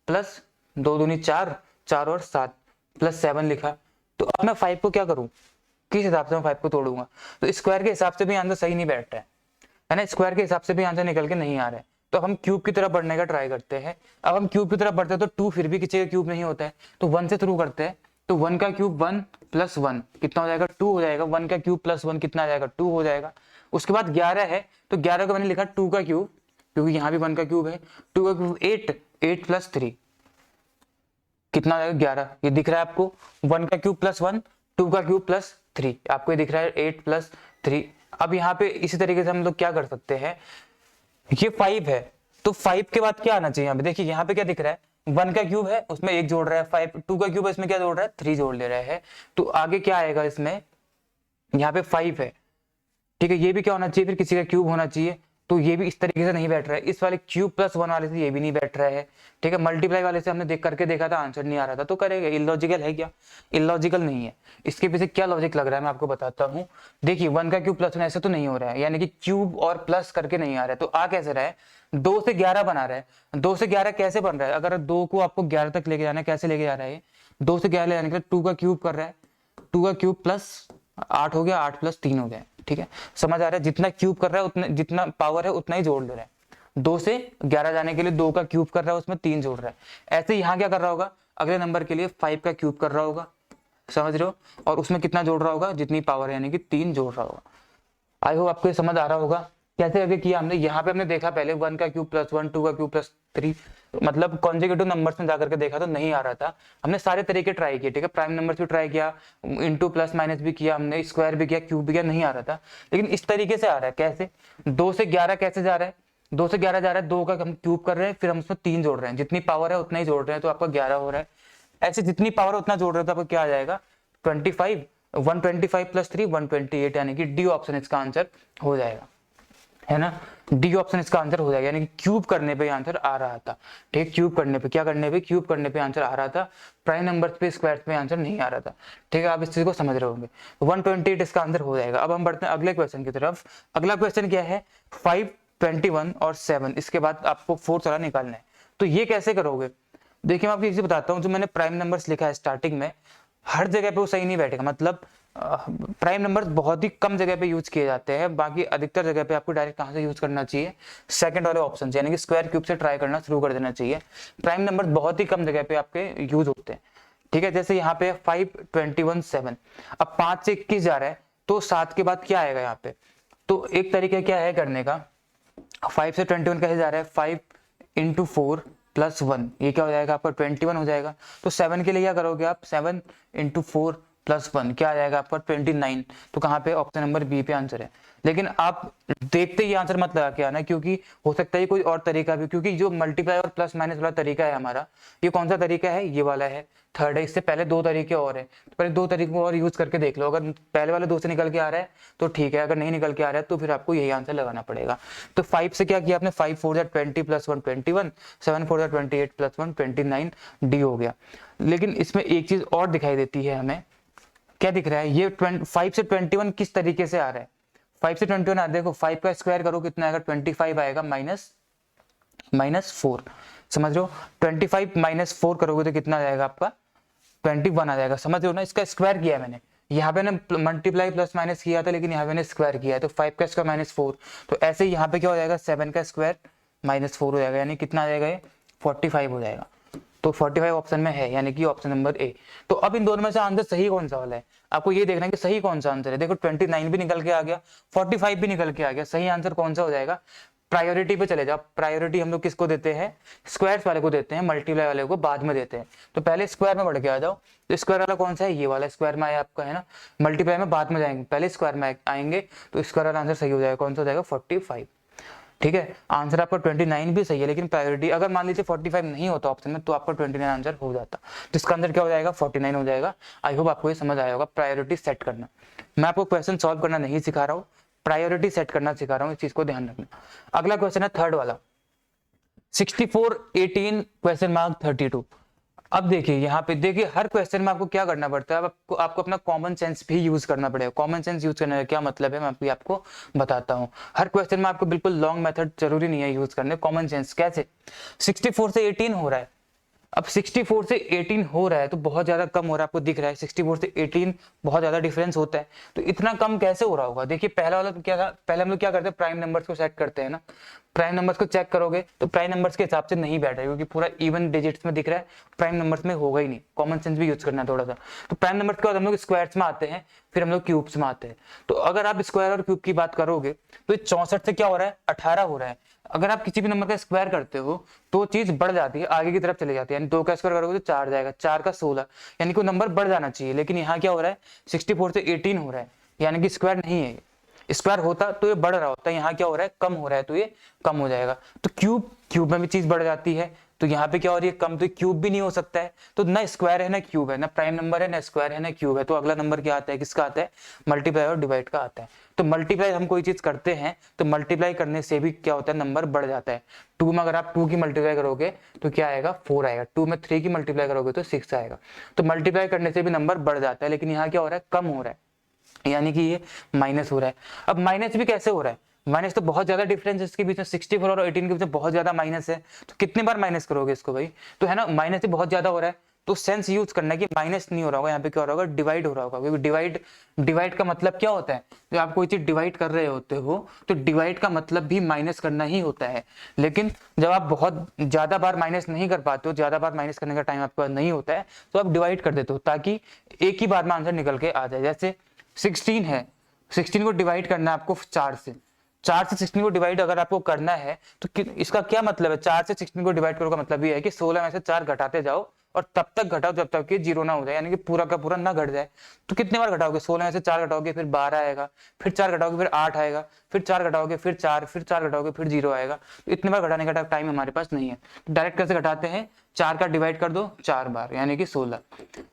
प्लस 2 दूनी 4, 4 और 7 + 7 लिखा। तो अब मैं 5 को क्या करूं, किस हिसाब से मैं 5 को तोड़ूंगा, तो स्क्वायर के हिसाब से भी आंसर सही नहीं बैठ रहा है ना, स्क्वायर के हिसाब से भी आंसर निकल के नहीं आ रहा है। तो हम क्यूब की तरफ बढ़ने का ट्राई करते हैं। अब हम क्यूब की तरफ बढ़ते हैं तो 2 फिर भी किसी का क्यूब नहीं होता है, तो 1 से शुरू करते हैं। तो 1 का क्यूब 1 + 1 कितना हो जाएगा, 2 हो जाएगा। 1 का क्यूब + 1 कितना आ जाएगा, 2 हो जाएगा। उसके बाद 11 है, तो 11 को मैंने लिखा 2 का क्यूब, क्योंकि यहाँ भी 1 का क्यूब है। 2 का क्यूब 8, 8 + 3 कितना आ जाएगा, 11। ये दिख रहा है आपको, 1 का क्यूब + 1, 2 का क्यूब + 3, आपको ये दिख रहा है 8 + 3। अब यहाँ पे इसी तरीके से हम लोग क्या कर सकते हैं, ये 5 है, तो 5 के बाद क्या आना चाहिए, यहाँ पे देखिए, यहाँ पे क्या दिख रहा है, 1 का क्यूब है उसमें 1 जोड़ रहा है, 5, 2 का क्यूब है इसमें क्या जोड़ रहा है, 3 जोड़ ले रहा है। तो आगे क्या आएगा इसमें, यहाँ पे 5 है, ठीक है, ये भी क्या होना चाहिए, फिर किसी का क्यूब होना चाहिए। तो ये भी इस तरीके से नहीं बैठ रहा है, इस वाले क्यूब + 1 वाले से ये भी नहीं बैठ रहा है, ठीक है। मल्टीप्लाई वाले से हमने देख करके देखा था, आंसर नहीं आ रहा था, तो करेगा, इलॉजिकल है क्या, इलॉजिकल नहीं है। इसके पीछे क्या लॉजिक लग रहा है मैं आपको बताता हूँ। देखिए 1 का क्यूब + 1 ऐसे तो नहीं हो रहा है, यानी कि क्यूब और प्लस करके नहीं आ रहा है, तो आ कैसे रहा है, 2 से 11 बना रहा है। 2 से 11 कैसे बन रहा है, अगर 2 को आपको 11 तक लेके जाना है, कैसे लेके जा रहा है, 2 से 11 ले जाने के लिए 2 का क्यूब कर रहा है, 2 का क्यूब + 8 हो गया, 8 + 3 हो गया, ठीक है, समझ आ रहा है? जितना क्यूब कर रहा है उतना, जितना पावर है उतना ही जोड़ ले रहा है। 2 से 11 जाने के लिए 2 का क्यूब कर रहा है, उसमें 3 जोड़ रहा है। ऐसे यहाँ क्या कर रहा होगा, अगले नंबर के लिए 5 का क्यूब कर रहा होगा, समझ रहे हो, और उसमें कितना जोड़ रहा होगा, जितनी पावर है यानी कि 3 जोड़ रहा होगा। आई होप आपको ये समझ आ रहा होगा कैसे करके किया हमने। यहाँ पे हमने देखा पहले 1 का क्यूब प्लस 1, 2 का क्यूब प्लस 3, मतलब कॉन्जिक्यूटिव नंबर्स में जाकर के देखा तो नहीं आ रहा था। हमने सारे तरीके ट्राई किए, ठीक है, प्राइम नंबर्स भी ट्राई किया, इंटू प्लस माइनस भी किया हमने, स्क्वायर भी किया, क्यूब भी किया, नहीं आ रहा था। लेकिन इस तरीके से आ रहा है। कैसे? 2 से 11 कैसे जा रहा है, 2 से 11 जा रहा है, 2 का हम क्यूब कर रहे हैं, फिर हम उसमें 3 जोड़ रहे हैं, जितनी पावर है उतना ही जोड़ रहे हैं, तो आपका 11 हो रहा है। ऐसे जितनी पावर है उतना जोड़ रहे हो तो आपको क्या आ जाएगा, 25, 125 प्लस 3 128, यानी कि डी ऑप्शन इसका आंसर हो जाएगा, है ना। डी ऑप्शन इसका आंसर हो जाएगा, यानी कि क्यूब करने पे आंसर आ रहा था। ठीक है, क्यूब करने पे, क्या करने पे, क्यूब करने पे आंसर आ रहा था, प्राइम नंबर्स पे स्क्वायर पे आंसर नहीं आ रहा था। ठीक है, आप इस चीज को समझ रहे होंगे। 128 इसका आंसर हो जाएगा। अब हम बढ़ते हैं अगले क्वेश्चन की तरफ। अगला क्वेश्चन क्या है, 5, 21 और 7, इसके बाद आपको 4 वाला निकालना है। तो ये कैसे करोगे, देखिए मैं आपको एक चीज बताता हूँ। जो मैंने प्राइम नंबर्स लिखा है स्टार्टिंग में, हर जगह पे वो सही नहीं बैठेगा। मतलब प्राइम नंबर्स बहुत ही कम जगह पे यूज किए जाते हैं, बाकी अधिकतर जगह पे आपको डायरेक्ट कहां से यूज करना चाहिए, सेकंड वाले ऑप्शन से, यानी कि स्क्वायर क्यूब से ट्राई करना शुरू कर देना चाहिए। प्राइम नंबर्स बहुत ही कम जगह पे आपके यूज होते हैं। ठीक है, जैसे यहाँ पे 5, 21, 7, अब 5 से 21 जा रहा है, तो 7 के बाद क्या आएगा यहाँ पे। तो एक तरीका क्या है करने का, 5 से 21 कैसे जा रहा है, 5 इंटू 4 प्लस 1, ये क्या हो जाएगा आपका 21 हो जाएगा। तो 7 के लिए क्या करोगे आप, 7 इंटू 4 प्लस 1 क्या आ जाएगा आपका 29। तो कहाँ पे, ऑप्शन नंबर बी पे आंसर है। लेकिन आप देखते ही आंसर मत लगा के आना, क्योंकि हो सकता है कोई और तरीका भी, क्योंकि जो मल्टीप्लाई और प्लस माइनस वाला तरीका है हमारा, ये कौन सा तरीका है, ये वाला है, थर्ड है। इससे पहले 2 तरीके और है, तो पहले 2 तरीकों और यूज करके देख लो। अगर पहले वाले 2 से निकल के आ रहा है तो ठीक है, अगर नहीं निकल के आ रहा है तो फिर आपको यही आंसर लगाना पड़ेगा। तो 5 से क्या किया आपने, 5 4 20 प्लस 1 21, 7 4 28 प्लस 1 29, डी हो गया। लेकिन इसमें एक चीज और दिखाई देती है हमें, क्या दिख रहा है, ये 5 से 21 किस तरीके से आ रहा है। 5 से 21 आ, देखो 5 का स्क्वायर करो कितना आएगा, 25 आएगा, माइनस 4, समझ रहे हो। 25 माइनस 4 करोगे तो कितना आ जाएगा आपका, 21 आ जाएगा, समझ रहे हो ना। इसका स्क्वायर किया मैंने, यहाँ पे ना मल्टीप्लाई प्लस माइनस किया था, लेकिन यहाँ पे स्क्वायर किया है, तो 5 का स्क्वायर माइनस 4। तो ऐसे ही यहाँ पे क्या हो जाएगा, 7 का स्क्वायर माइनस 4 हो जाएगा, यानी कितना आ जाएगा, ये 45 हो जाएगा। तो 45 ऑप्शन में है, यानी कि ऑप्शन नंबर ए। तो अब इन दोनों में से आंसर सही कौन सा वाला है, आपको ये देखना है कि सही कौन सा आंसर है। देखो 29 भी निकल के आ गया, 45 भी निकल के आ गया, सही आंसर कौन सा हो जाएगा। प्रायोरिटी पे चले जाओ। प्रायोरिटी हम लोग किसको देते हैं, स्क्वायर्स वाले को देते हैं, मल्टीप्लाई वाले को बाद में देते हैं। तो पहले स्क्वायर में बढ़ के आ जाओ। तो स्क्वायर वाला कौन सा है, ये वाला स्क्वायर में आया आपका, है ना। मल्टीप्लाई में बाद में जाएंगे, पहले स्क्वायर में आएंगे, तो स्क्वायर वाला आंसर सही हो जाएगा। कौन सा हो जाएगा, 45। ठीक है, आंसर आपका 29 भी सही है, लेकिन प्रायोरिटी अगर मान लीजिए 45 नहीं होता ऑप्शन में, तो आपका 29 आंसर हो जाता। तो इसका आंसर क्या हो जाएगा, 49 हो जाएगा। आई होप आपको ये समझ आया होगा प्रायोरिटी सेट करना। मैं आपको क्वेश्चन सॉल्व करना नहीं सिखा रहा हूँ, प्रायोरिटी सेट करना सिखा रहा हूँ, इस चीज को ध्यान रखना। अगला क्वेश्चन है थर्ड वाला, 64 18 क्वेश्चन मार्क 32। अब देखिए यहाँ पे, देखिए हर क्वेश्चन में आपको क्या करना पड़ता है, आपको अपना कॉमन सेंस भी यूज करना पड़ेगा। कॉमन सेंस यूज करने का क्या मतलब है, मैं अभी आपको बताता हूँ। हर क्वेश्चन में आपको बिल्कुल लॉन्ग मेथड जरूरी नहीं है यूज करने, कॉमन सेंस। कैसे, 64 से 18 हो रहा है, अब 64 से 18 हो रहा है तो बहुत ज्यादा कम हो रहा है, आपको दिख रहा है 64 से 18 बहुत ज्यादा डिफरेंस होता है। तो इतना कम कैसे हो रहा होगा, देखिए पहला वाला तो क्या था, पहले हम लोग क्या करते हैं, प्राइम नंबर्स को सेट करते हैं ना। प्राइम नंबर्स को चेक करोगे तो प्राइम नंबर्स के हिसाब से नहीं बैठ रहा है, क्योंकि पूरा इवन डिजिट्स में दिख रहा है, प्राइम नंबर्स में होगा ही नहीं। कॉमन सेंस भी यूज करना है थोड़ा सा। तो प्राइम नंबर्स के बाद हम लोग स्क्वायर्स में आते हैं, फिर हम लोग क्यूब्स में आते हैं। तो अगर आप स्क्वायर और क्यूब की बात करोगे तो 64 से क्या हो रहा है, 18 हो रहा है। अगर आप किसी भी नंबर का स्क्वायर करते हो तो चीज बढ़ जाती है, आगे की तरफ चली जाती है, यानी 2 का स्क्वायर करोगे तो 4 जाएगा, 4 का 16, यानी कि नंबर बढ़ जाना चाहिए। लेकिन यहाँ क्या हो रहा है, 64 से 18 हो रहा है, यानी कि स्क्वायर नहीं है। स्क्वायर होता तो ये बढ़ रहा होता है, यहाँ क्या हो रहा है, कम हो रहा है, तो ये कम हो जाएगा। तो क्यूब में भी चीज बढ़ जाती है, तो यहाँ पे क्या हो रही है, कम, तो क्यूब भी नहीं हो सकता है। तो ना स्क्वायर है ना क्यूब है, ना प्राइम नंबर है ना स्क्वायर है ना क्यूब है। तो अगला नंबर क्या आता है, किसका आता है, मल्टीप्लाई और डिवाइड का आता है। तो मल्टीप्लाई हम कोई चीज करते हैं तो मल्टीप्लाई करने से भी क्या होता है, नंबर बढ़ जाता है। 2 में अगर आप 2 की मल्टीप्लाई करोगे तो क्या आएगा, 4 आएगा। 2 में 3 की मल्टीप्लाई करोगे तो 6 आएगा। तो मल्टीप्लाई करने से भी नंबर बढ़ जाता है, लेकिन यहाँ क्या हो रहा है, कम हो रहा है, यानी कि ये माइनस हो रहा है। अब माइनस भी कैसे हो रहा है, माइनस तो बहुत ज्यादा डिफरेंस है इसके बीच में, 64 और 18 के बीच में बहुत ज्यादा माइनस है। तो कितने बार माइनस करोगे इसको भाई, तो है ना, माइनस भी बहुत ज्यादा हो रहा है। तो सेंस यूज करना है कि माइनस नहीं हो रहा होगा, यहाँ पे क्या हो रहा होगा, डिवाइड हो रहा होगा, क्योंकि डिवाइड का मतलब क्या होता है, जब आप कोई चीज डिवाइड कर रहे होते हो तो डिवाइड का मतलब भी माइनस करना ही होता है। लेकिन जब आप बहुत ज्यादा बार माइनस नहीं कर पाते हो, ज्यादा बार माइनस करने का टाइम आपके पास नहीं होता है, तो आप डिवाइड कर देते हो ताकि एक ही बार में आंसर निकल के आ जाए। जैसे 16 है, 16 को डिवाइड करना है आपको 4 से, 4 से 16 को डिवाइड अगर आपको करना है तो इसका क्या मतलब है, 4 से 16 को डिवाइड करो का मतलब ये है कि 16 में से 4 घटाते जाओ और तब तक घटाओ जब तक कि जीरो ना हो जाए, यानी कि पूरा का पूरा ना घट जाए। तो कितने बार घटाओगे, 16 में से 4 घटाओगे फिर 12 आएगा, फिर 4 घटाओगे फिर 8 आएगा, फिर 4 घटाओगे फिर 4, फिर 4 घटाओगे फिर 0 आएगा। तो इतने बार घटाने का टाइम हमारे पास नहीं है। तो डायरेक्ट कैसे घटाते हैं, 4 का डिवाइड कर दो 4 बार यानी कि 16।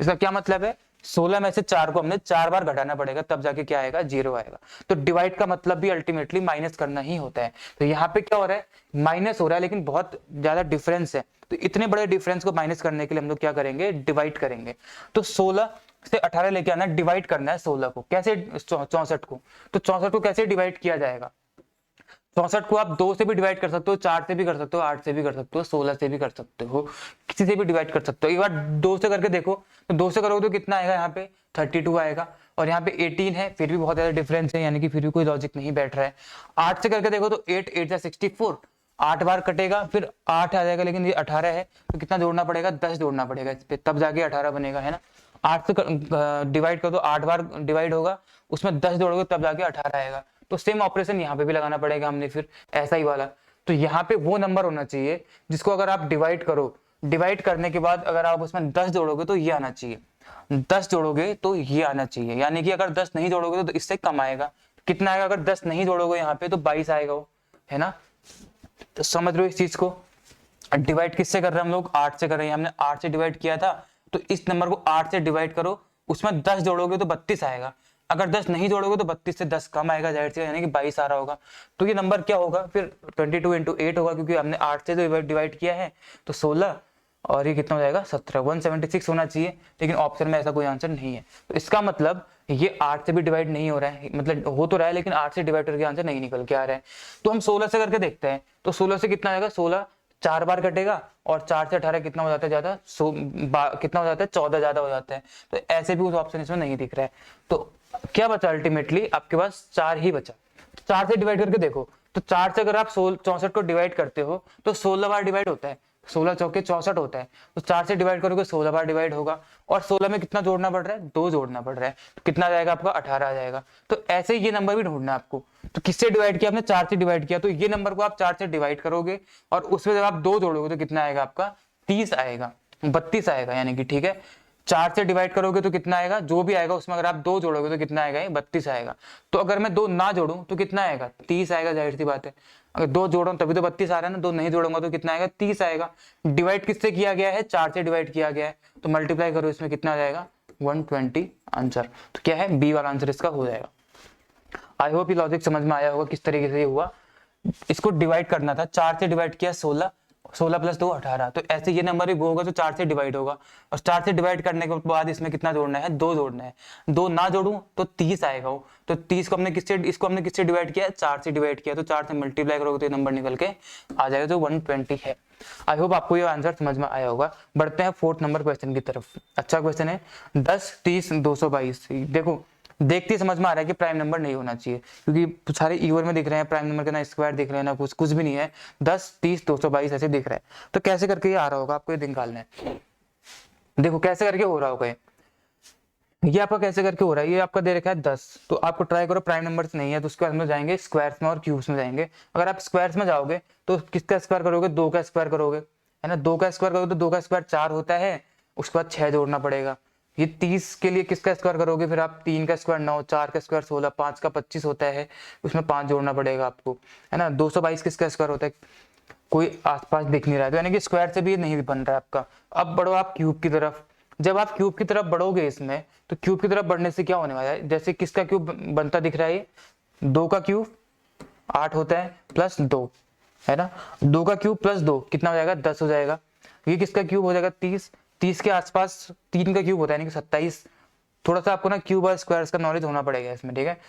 इसका क्या मतलब है, 16 में से 4 को हमने 4 बार घटाना पड़ेगा तब जाके क्या आएगा, 0 आएगा। तो डिवाइड का मतलब भी अल्टीमेटली माइनस करना ही होता है। तो यहाँ पे क्या हो रहा है, माइनस हो रहा है लेकिन बहुत ज्यादा डिफरेंस है, तो इतने बड़े डिफरेंस को माइनस करने के लिए हम लोग क्या करेंगे, डिवाइड करेंगे। तो 16 से 18 लेके आना, डिवाइड करना है 16 को, कैसे 64 को, तो 64 को कैसे डिवाइड किया जाएगा, 64 को आप 2 से भी डिवाइड कर सकते हो, 4 से भी कर सकते हो, 8 से भी कर सकते हो, 16 से भी कर सकते हो, किसी से भी डिवाइड कर सकते हो। एक बार 2 से करके देखो, तो 2 से करोगे तो कितना आएगा, यहाँ पे 32 आएगा, और यहाँ पे 18 है, फिर भी बहुत ज्यादा डिफरेंस है, यानी कि फिर भी कोई लॉजिक नहीं बैठ रहा है। 8 से करके देखो तो 8 8 64, 8 बार कटेगा फिर 8 आ जाएगा, लेकिन ये 18 है तो कितना जोड़ना पड़ेगा, 10 जोड़ना पड़ेगा इस पे, तब जाके 18 बनेगा, है ना। 8 से डिवाइड कर दो, 8 बार डिवाइड होगा, उसमें 10 जोड़ोगे तब जाके 18 आएगा। तो सेम ऑपरेशन यहाँ पे भी लगाना पड़ेगा हमने, फिर ऐसा ही वाला। तो यहाँ पे वो नंबर होना चाहिए जिसको अगर आप डिवाइड करो, डिवाइड करने के बाद अगर आप उसमें 10 जोड़ोगे तो ये आना चाहिए, 10 जोड़ोगे तो ये आना चाहिए, यानी कि अगर 10 नहीं जोड़ोगे तो इससे कम आएगा। कितना आएगा, अगर 10 नहीं जोड़ोगे यहाँ पे तो 22 आएगा वो, है ना। तो समझ रहे हो इस चीज को, डिवाइड किससे कर रहे हैं हम लोग, 8 से कर रहे हैं, हमने 8 से डिवाइड किया था, तो इस नंबर को 8 से डिवाइड करो, उसमें 10 जोड़ोगे तो 32 आएगा, अगर 10 नहीं जोड़ोगे तो 32 से 10 कम आएगा, जाहिर से, यानी कि 22 आ रहा होगा। तो ये नंबर क्या होगा फिर, 22 इंटू 8 होगा, क्योंकि हमने 8 से तो डिवाइड किया है, तो 16 और ये कितना हो जाएगा, 17, 176 होना चाहिए, लेकिन ऑप्शन में ऐसा कोई आंसर नहीं है। तो इसका मतलब ये 8 से भी डिवाइड नहीं हो रहा है, मतलब हो तो रहा है लेकिन 8 से डिवाइड करके आंसर नहीं निकल के आ रहा है। तो हम 16 से करके देखते हैं, तो 16 से कितना आएगा, 16 4 बार कटेगा, और 4 से 18 कितना हो जाता है, ज्यादा कितना हो जाता है, 14 ज्यादा हो जाता है। तो ऐसे भी उस ऑप्शन इसमें नहीं दिख रहा है। तो क्या बचा, अल्टीमेटली आपके पास 4 ही बचा। 4 से डिवाइड करके देखो, तो 4 से अगर आप 64 को डिवाइड करते हो तो 16 बार डिवाइड होता है, 16 चौके 64 होता है, तो 4 से डिवाइड करोगे 16 बार डिवाइड होगा, और 16 में कितना जोड़ना पड़ रहा है, 2 जोड़ना पड़ रहा है, तो कितना आ जाएगा आपका, 18 आ जाएगा। तो ऐसे ही ये नंबर भी ढूंढना है आपको। तो किससे डिवाइड किया आपने, 4 से डिवाइड किया, तो ये नंबर को आप 4 से डिवाइड करोगे और उसमें जब आप 2 जोड़ोगे तो कितना आएगा आपका, 30 आएगा, 32 आएगा, यानी कि ठीक है। 4 से डिवाइड करोगे तो कितना आएगा, जो भी आएगा उसमें अगर आप 2 जोड़ोगे तो कितना आएगा, 32 आएगा। तो अगर मैं 2 ना जोड़ूं तो कितना आएगा, 30 आएगा, जाहिर सी बात है। अगर 2 जोड़ो तभी तो 32 आ रहा है ना, 2 नहीं जोड़ूंगा तो कितना आएगा, 30 आएगा। डिवाइड किससे किया गया है, 4 से डिवाइड किया गया है, तो मल्टीप्लाई करो, इसमें कितना आ जाएगा, 120 आंसर। तो क्या है, बी वाला आंसर इसका हो जाएगा। आई होप ये लॉजिक समझ में आया होगा किस तरीके से ये हुआ। इसको डिवाइड करना था, 4 से डिवाइड किया 16, 16 प्लस 2 18, तो ऐसे ये नंबर भी होगा तो 4 से डिवाइड होगा, और 4 से डिवाइड करने के बाद इसमें कितना जोड़ना है, 2 जोड़ना है, 2 ना जोड़ूं तो 30 आएगा वो। तो 30 को हमने किससे, इसको हमने किससे डिवाइड किया, 4 से डिवाइड किया, तो 4 से मल्टीप्लाई करोगे तो ये नंबर निकल के आ जाएगा, जो 120 है। आई होप आपको ये आंसर समझ में आया होगा। बढ़ते हैं 4th नंबर क्वेश्चन की तरफ। अच्छा क्वेश्चन है, 10 30 222। देखो देखते ही समझ में आ रहा है कि प्राइम नंबर नहीं होना चाहिए, क्योंकि सारे इवन में दिख रहे हैं, प्राइम नंबर के ना स्क्वायर दिख रहे हैं, ना कुछ भी नहीं है, 10 30 222 ऐसे दिख रहा है। तो कैसे करके ये आ रहा होगा, आपको ये निकालना है। देखो कैसे करके हो रहा होगा ये आपका कैसे करके हो रहा है, ये आपका दे रखा है 10, तो आपको ट्राई करो, प्राइम नंबर्स नहीं है तो उसके बाद हम जाएंगे स्क्वायर्स में और क्यूब्स में जाएंगे। अगर आप स्क्वायर्स में जाओगे तो किसका स्क्वायर करोगे, 2 का स्क्वायर करोगे, है ना। 2 का स्क्वायर करोगे तो 2 का स्क्वायर 4 होता है, उसके बाद 6 जोड़ना पड़ेगा। ये 30 के लिए किसका स्क्वायर करोगे, फिर आप 3 का स्क्वायर 9, 4 का स्क्वायर 16, 5 का 25 होता है, उसमें 5 जोड़ना पड़ेगा आपको, है ना। 222 किसका स्क्वायर होता है, कोई आसपास दिख नहीं रहा है, तो यानी कि स्क्वायर से भी नहीं बन रहा है आपका। अब बढ़ो आप क्यूब की तरफ, जब आप क्यूब की तरफ बढ़ोगे इसमें, तो क्यूब की तरफ बढ़ने से क्या होने वाला है, जैसे किसका क्यूब बनता दिख रहा है, 2 का क्यूब 8 होता है प्लस 2, है ना। 2 का क्यूब प्लस 2 कितना हो जाएगा, 10 हो जाएगा। ये किसका क्यूब हो जाएगा, 30, 30 के आसपास 3 का क्यूब होता है यानी कि 27। थोड़ा सा आपको ना क्यूब और स्क्वायर्स का नॉलेज होना पड़ेगा इसमें, ठीक है।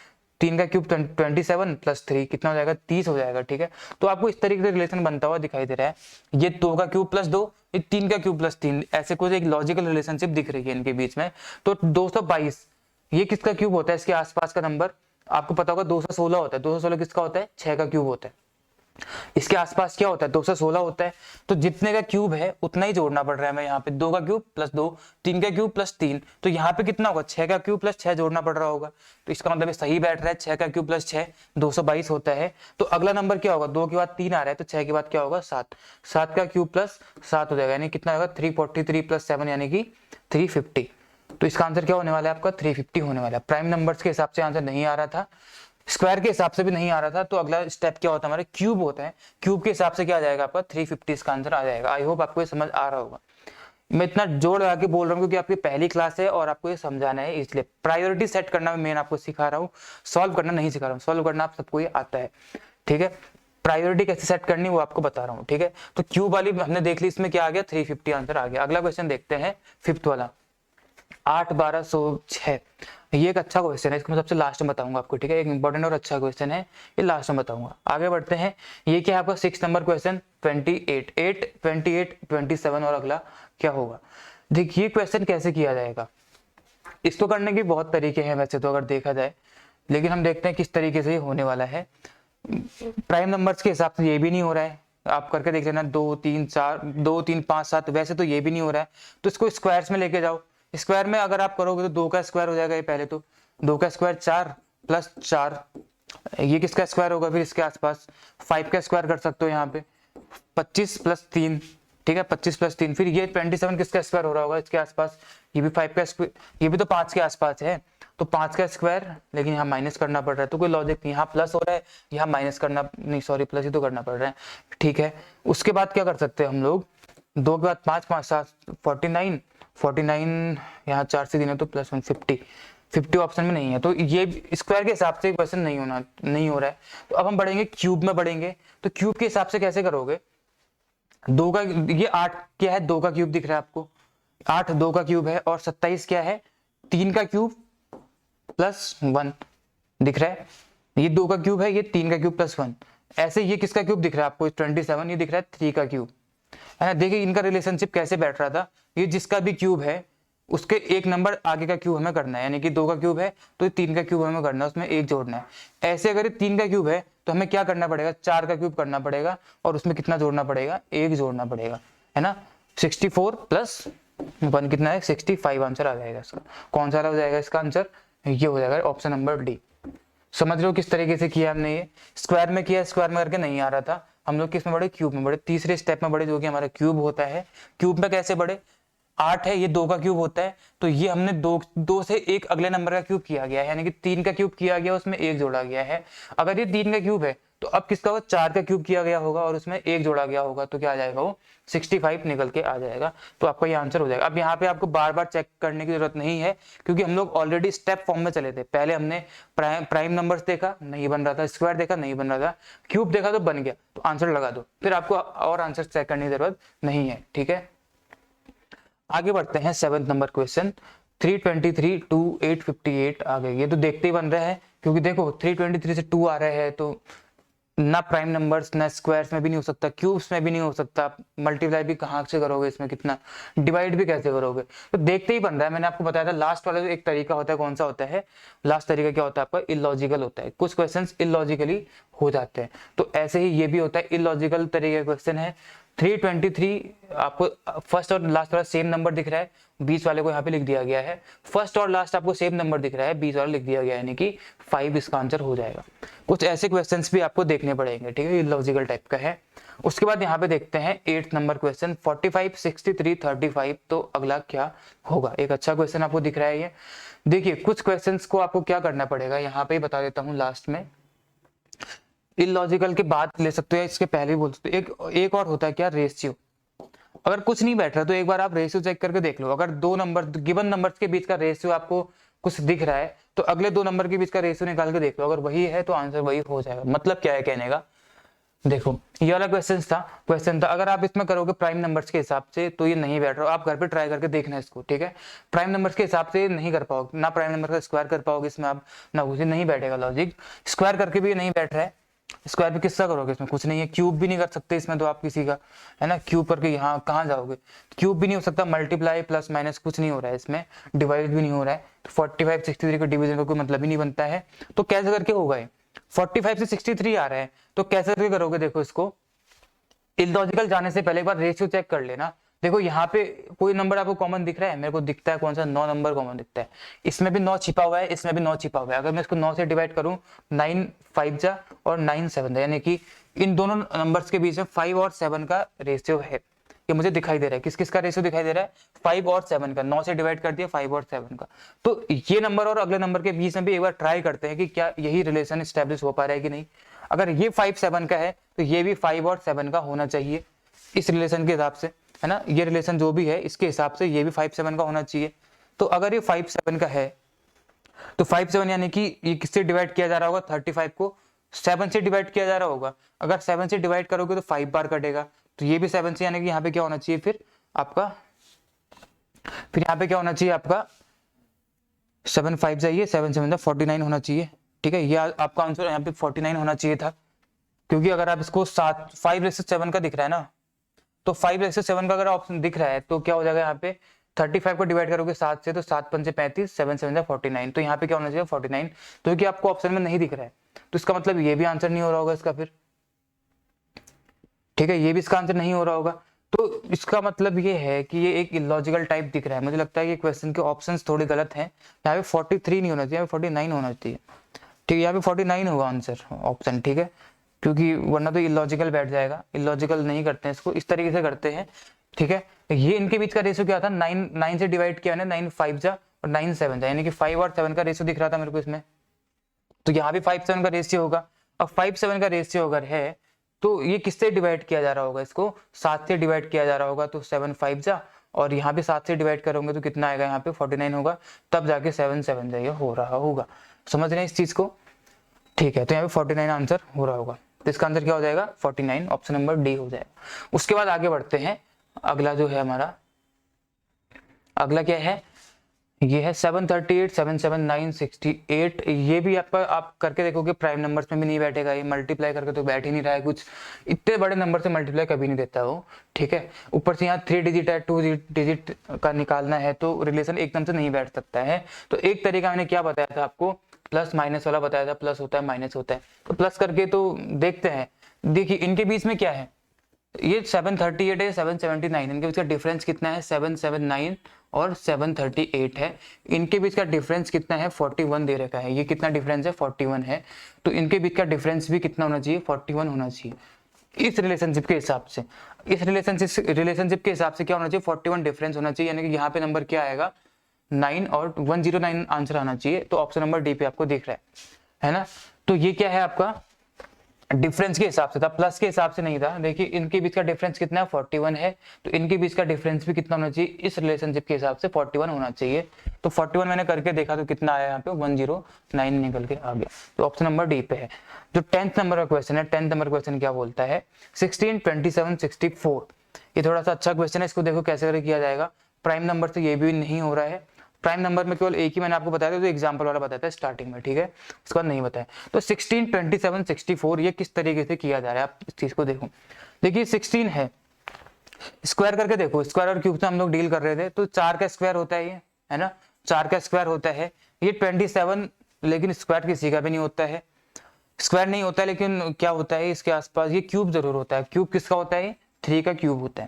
3 का क्यूब 27 प्लस 3 कितना हो जाएगा, 30 हो जाएगा। ठीक है, तो आपको इस तरीके से रिलेशन बनता हुआ दिखाई दे रहा है। ये 2 का क्यूब प्लस 2, ये 3 का क्यूब प्लस 3, ऐसे कुछ एक लॉजिकल रिलेशनशिप दिख रही है इनके बीच में। तो 222 ये किसका क्यूब होता है, इसके आसपास का नंबर आपको पता होगा 216 होता है। 216 किसका होता है, 6 का क्यूब होता है। इसके आसपास क्या होता है, 216 होता है। तो जितने का क्यूब है उतना ही जोड़ना पड़ रहा है हमें यहाँ पे, 2 का क्यूब प्लस 2, 3 का क्यूब प्लस 3, तो यहाँ पे कितना होगा, 6 का क्यूब प्लस 6 जोड़ना पड़ रहा होगा। तो इसका मतलब सही बैठ रहा है, 6 का क्यूब प्लस 6 222 होता है। तो अगला नंबर क्या होगा, 2 के बाद 3 आ रहा है तो 6 के बाद क्या होगा, 7, 7 का क्यूब प्लस 7 हो जाएगा, यानी कितना होगा 343 प्लस 7 यानी कि 350। तो इसका आंसर क्या होने वाला है आपका, 350 होने वाला है। प्राइम नंबर्स के हिसाब से आंसर नहीं आ रहा था, स्क्वायर के हिसाब से भी नहीं आ रहा था, तो अगला स्टेप क्या होता है हमारे, क्यूब होता है। क्यूब के हिसाब से क्या आ जाएगा आपका 350 इसका आंसर आ जाएगा। आई होप आपको ये समझ आ रहा होगा। मैं इतना जोर लगा के बोल रहा हूँ क्योंकि आपकी पहली क्लास है और आपको ये समझाना है, इसलिए प्रायोरिटी सेट करना मेन आपको सिखा रहा हूँ, सॉल्व करना नहीं सिखा रहा हूँ। सॉल्व करना आप सबको ये आता है, ठीक है। प्रायोरिटी कैसे सेट करनी वो आपको बता रहा हूँ, ठीक है। तो क्यूब वाली हमने देख ली, इसमें क्या आ गया 350 आंसर आ गया। अगला क्वेश्चन देखते हैं, फिफ्थ वाला 8 12 106। ये एक अच्छा क्वेश्चन है, इसको मैं सबसे लास्ट में बताऊंगा आपको, ठीक है। एक इंपॉर्टेंट और अच्छा क्वेश्चन है, ये लास्ट में बताऊंगा। आगे बढ़ते हैं, ये क्या है आपका 6 नंबर क्वेश्चन 28 8 28 27 और अगला क्या होगा। देखिए क्वेश्चन कैसे किया जाएगा, इसको करने के बहुत तरीके हैं वैसे तो अगर देखा जाए, लेकिन हम देखते हैं किस तरीके से ये होने वाला है। प्राइम नंबर्स के हिसाब से ये भी नहीं हो रहा है, आप करके देख लेना, 2 3 4 2 3 5 7, वैसे तो ये भी नहीं हो रहा है। तो इसको स्क्वायर्स में लेके जाओ। स्क्वायर में अगर आप करोगे तो 2 का स्क्वायर हो जाएगा, ये पहले तो 2 का स्क्वायर 4 प्लस 4, ये किसका स्क्वायर होगा, फिर इसके आसपास 5 का स्क्वायर कर सकते हो यहाँ पे, 25 प्लस 3, ठीक है 25 प्लस 3, फिर ये 27 किसका स्क्वायर हो रहा होगा इसके आसपास, ये भी 5 का स्क्वायर, ये भी तो 5 के आसपास है, तो 5 का स्क्वायर, लेकिन यहाँ माइनस करना पड़ रहा है तो कोई लॉजिक नहीं, यहाँ प्लस हो रहा है यहाँ माइनस करना नहीं, सॉरी प्लस ही तो करना पड़ रहा है, ठीक है। उसके बाद क्या कर सकते हैं हम लोग, 2 के बाद 5 5 7 49 49, यहाँ 4 से 3 है तो प्लस 1 50, 50 ऑप्शन में नहीं है, तो ये स्क्वायर के हिसाब से क्वेश्चन नहीं हो रहा है। तो अब हम बढ़ेंगे क्यूब में बढ़ेंगे, तो क्यूब के हिसाब से कैसे करोगे, 2 का ये 8 क्या है, 2 का क्यूब दिख रहा है आपको, 8 2 का क्यूब है, और 27 क्या है 3 का क्यूब प्लस 1 दिख रहा है, ये 2 का क्यूब है, ये 3 का क्यूब प्लस 1, ऐसे ये किसका क्यूब दिख रहा है आपको 27, ये दिख रहा है 3 का क्यूब है ना। देखिए इनका रिलेशनशिप कैसे बैठ रहा था, ये जिसका भी क्यूब है उसके एक नंबर आगे का क्यूब हमें करना है, यानी कि 2 का क्यूब है तो 3 का क्यूब हमें करना है, उसमें एक जोड़ना है। ऐसे अगर ये 3 का क्यूब है तो हमें क्या करना पड़ेगा, 4 का क्यूब करना पड़ेगा और उसमें कितना जोड़ना पड़ेगा, एक जोड़ना पड़ेगा, है ना। 64 प्लस 1 कितना है 65 आंसर आ जाएगा इसका। कौन सा हो जाएगा इसका आंसर, ये हो जाएगा ऑप्शन नंबर डी। समझ रहे हो किस तरीके से किया हमने, ये स्क्वायर में किया, स्क्वायर में करके नहीं आ रहा था, हम लोग किस में बढ़े, क्यूब में बढ़े, तीसरे स्टेप में बढ़े जो कि हमारा क्यूब होता है। क्यूब में कैसे बढ़े, 8 है, ये 2 का क्यूब होता है, तो ये हमने 2 से एक अगले नंबर का क्यूब किया गया है, यानी कि 3 का क्यूब किया गया, उसमें एक जोड़ा गया है। अगर ये 3 का क्यूब है तो अब किसका होगा, 4 का क्यूब किया गया होगा और उसमें एक जोड़ा गया होगा, तो क्या आ जाएगा वो 65 निकल के आ जाएगा। तो आपका ये आंसर हो जाएगा। अब यहाँ पे आपको बार बार चेक करने की जरूरत नहीं है, क्योंकि हम लोग ऑलरेडी स्टेप फॉर्म में चले थे। पहले हमने प्राइम नंबर्स देखा, नहीं बन रहा था, स्क्वायर देखा, नहीं बन रहा था, क्यूब देखा तो बन गया, तो आंसर लगा दो, फिर आपको और आंसर चेक करने की जरूरत नहीं है, ठीक है। आगे बढ़ते हैं 7th नंबर क्वेश्चन 323 टू 858 आ गए। ये तो देखते ही बन रहा है, क्योंकि देखो 323 से 2 आ रहे हैं, तो ना प्राइम नंबर्स ना स्क्वायर्स में भी नहीं हो सकता, क्यूब्स में भी नहीं हो सकता, मल्टीप्लाई भी कहाँ से करोगे इसमें, कितना डिवाइड भी कैसे करोगे, तो देखते ही बन रहा है। मैंने आपको बताया था लास्ट वाला एक तरीका होता है, कौन सा होता है लास्ट तरीका, क्या होता है आपका, इलॉजिकल होता है, कुछ क्वेश्चंस इलॉजिकली हो जाते हैं, तो ऐसे ही ये भी होता है, इलॉजिकल तरीके का क्वेश्चन है। 323 आपको फर्स्ट और लास्ट वाला सेम नंबर दिख रहा है, बीच वाले को यहाँ पे लिख दिया गया है, फर्स्ट और लास्ट आपको सेम नंबर दिख रहा है, बीच वाला लिख दिया गया है, यानी कि 5 इसका आंसर हो जाएगा। कुछ ऐसे क्वेश्चंस भी आपको देखने पड़ेंगे, ठीक है, ये लॉजिकल टाइप का है। उसके बाद यहाँ पे देखते हैं 8th नंबर क्वेश्चन 45 63 35, तो अगला क्या होगा। एक अच्छा क्वेश्चन आपको दिख रहा है ये। देखिए कुछ क्वेश्चंस को आपको क्या करना पड़ेगा, यहाँ पे बता देता हूँ लास्ट में, इलॉजिकल के बाद ले सकते हो, इसके पहले भी बोल सकते हो। एक और होता है क्या, रेशियो। अगर कुछ नहीं बैठ रहा तो एक बार आप रेशियो चेक करके देख लो, अगर दो नंबर गिवन नंबर्स के बीच का रेशियो आपको कुछ दिख रहा है तो अगले 2 नंबर के बीच का रेशियो निकाल के देख लो, अगर वही है तो आंसर वही हो जाएगा। मतलब क्या है कहने का, देखो ये वाला क्वेश्चन था अगर आप इसमें करोगे प्राइम नंबर्स के हिसाब से तो ये नहीं बैठ रहा, आप घर पे ट्राई करके देखना इसको, ठीक है। प्राइम नंबर्स के हिसाब से नहीं कर पाओगे, ना प्राइम नंबर का स्क्वायर कर पाओगे इसमें आप, ना कुछ नहीं बैठेगा लॉजिक, स्क्वायर करके भी नहीं बैठ रहा है। स्क्वायर भी किसका करोगे, इसमें कुछ नहीं है, क्यूब भी नहीं कर सकते इसमें तो आप किसी का, है ना, क्यूब करके यहाँ कहाँ जाओगे, क्यूब भी नहीं हो सकता, मल्टीप्लाई प्लस माइनस कुछ नहीं हो रहा है इसमें, डिवाइड भी नहीं हो रहा है, तो 45 63 का डिवीजन का कोई मतलब ही नहीं बनता है। तो कैसे करके होगा ये, 45 से 63 आ रहा है तो कैसे करके करोगे, देखो इसको इलॉजिकल जाने से पहले एक बार रेशियो चेक कर लेना। देखो यहाँ पे कोई नंबर आपको कॉमन दिख रहा है, मेरे को दिखता है कौन सा, 9 नंबर कॉमन दिखता है, इसमें भी 9 छिपा हुआ है, इसमें भी 9 छिपा हुआ है। अगर मैं इसको 9 से डिवाइड करूं, 9 5 जा और 9 7 यानी कि इन दोनों नंबर्स के बीच में 5 और 7 का रेशियो है, ये मुझे दिखाई दे रहा है। किस किस का रेशियो दिखाई दे रहा है, 5 और 7 का, 9 से डिवाइड कर दिया 5 और 7 का। तो ये नंबर और अगले नंबर के बीच में भी एक बार ट्राई करते हैं कि क्या यही रिलेशन स्टैब्लिश हो पा रहा है कि नहीं। अगर ये 5 7 का है तो ये भी 5 और 7 का होना चाहिए इस रिलेशन के हिसाब से, है ना, ये रिलेशन जो भी है इसके हिसाब से ये भी 5 7 का होना चाहिए। तो अगर ये 5 7 का है तो 5 7 यानी कि ये किससे डिवाइड किया जा रहा होगा, 35 को 7 से डिवाइड किया जा रहा होगा। अगर 7 से डिवाइड करोगे तो 5 बार कटेगा, तो ये भी 7 से, यानी कि यहाँ पे क्या होना चाहिए फिर आपका, फिर यहाँ पे क्या होना चाहिए आपका 7 5 जाइए 7 7 49 होना चाहिए, ठीक है। ये आपका आंसर यहाँ पे 49 होना चाहिए था, क्योंकि अगर आप इसको 5/7 का दिख रहा है ना, तो 5/7 का अगर ऑप्शन दिख रहा है तो क्या हो जाएगा यहाँ पे 35 को डिवाइड करोगे 7 से तो 7 5 35 7 7 49, तो यहाँ पे क्या होना चाहिए 49, तो क्योंकि आपको ऑप्शन में नहीं दिख रहा है तो इसका मतलब ये भी आंसर नहीं हो रहा होगा इसका फिर, ठीक है, ये भी इसका आंसर नहीं हो रहा होगा। तो इसका मतलब ये है कि ये एक इलॉजिकल टाइप दिख रहा है, मुझे लगता है कि क्वेश्चन के ऑप्शंस थोड़े गलत हैं। यहाँ पे 43 नहीं होना चाहिए, यहाँ पे 49 होना चाहिए, ठीक है, यहाँ पे 49 होगा आंसर ऑप्शन, ठीक है, क्योंकि वरना तो इलॉजिकल बैठ जाएगा, इलॉजिकल नहीं करते हैं इसको, इस तरीके से करते हैं, ठीक है। ये इनके बीच का रेशियो क्या था, 9 से डिवाइड किया मैंने, 9 5 जा और 9 7 जा, यानी कि 5 और 7 का रेशियो दिख रहा था मेरे को इसमें, तो यहाँ भी 5 7 का रेशियो होगा। अब 5 7 का रेशियो अगर है तो ये किससे डिवाइड किया जा रहा होगा, इसको 7 से डिवाइड किया जा रहा होगा, तो 7 5 जा और यहाँ पे 7 से डिवाइड करोगे तो कितना आएगा, यहाँ पे 49 होगा, तब जाके 7 7 जा ये हो रहा होगा, समझ रहे हैं इस चीज को, ठीक है। तो यहाँ पे 49 आंसर हो रहा होगा, तो इसका आंसर क्या हो जाएगा 49, ऑप्शन नंबर डी हो जाएगा। उसके बाद आगे बढ़ते हैं, अगला जो है हमारा, अगला क्या है, ये है 738 779 68, ये भी आपका आप करके देखोगे प्राइम नंबर्स में भी नहीं बैठेगा, ये मल्टीप्लाई करके तो बैठ ही नहीं रहा है कुछ, इतने बड़े नंबर से मल्टीप्लाई कभी नहीं देता वो, ठीक है। ऊपर से यहाँ 3 डिजिट है, 2 डिजिट का निकालना है तो रिलेशन एकदम से नहीं बैठ सकता है। तो एक तरीका मैंने क्या बताया था आपको, प्लस माइनस वाला बताया था, प्लस होता है माइनस होता है, तो प्लस करके तो देखते हैं। देखिए इनके बीच में क्या है, ये 738 है 779, इनके बीच का डिफरेंस कितना है 779 और 738 है, इनके बीच का डिफरेंस कितना है 41 दे रखा है, ये कितना डिफरेंस है 41 है, तो इनके बीच का डिफरेंस भी कितना होना चाहिए 41 होना चाहिए इस रिलेशनशिप के हिसाब से। इस रिलेशनशिप के हिसाब से क्या होना चाहिए 41 डिफरेंस होना चाहिए, यानी कि यहाँ पे नंबर क्या आएगा 9 और 109 आंसर आना चाहिए, तो ऑप्शन नंबर डी पे आपको दिख रहा है ना। तो ये क्या है आपका डिफरेंस के हिसाब से था, प्लस के हिसाब से नहीं था। देखिए इनके बीच का डिफरेंस कितना है 41 है, तो इनके बीच का डिफरेंस भी कितना होना चाहिए इस रिलेशनशिप के हिसाब से 41 होना चाहिए। तो 41 मैंने करके देखा तो कितना आया यहाँ पे 109 निकल के आ गया, तो ऑप्शन नंबर डी पे है। जो 10th नंबर का क्वेश्चन है, 10th नंबर क्वेश्चन क्या बोलता है 16 27 64, ये थोड़ा सा अच्छा क्वेश्चन है, इसको देखो कैसे करके किया जाएगा। प्राइम नंबर से ये भी नहीं हो रहा है, प्राइम नंबर में केवल एक ही मैंने आपको बताया था, तो एग्जांपल वाला बताया था स्टार्टिंग में, ठीक है, उसके बाद नहीं बताया। तो 16 27 64 ये किस तरीके से किया जा रहा है, आप इस चीज को देखो। देखिए 16 है, स्क्वायर करके देखो, स्क्वायर और क्यूब से हम लोग डील कर रहे थे, तो 4 का स्क्वायर होता है ये, है ना, 4 का स्क्वायर होता है ये 27, लेकिन स्क्वायर किसी का भी नहीं होता है, स्क्वायर नहीं होता है, लेकिन क्या होता है इसके आसपास ये क्यूब जरूर होता है। क्यूब किसका होता है, 3 का क्यूब होता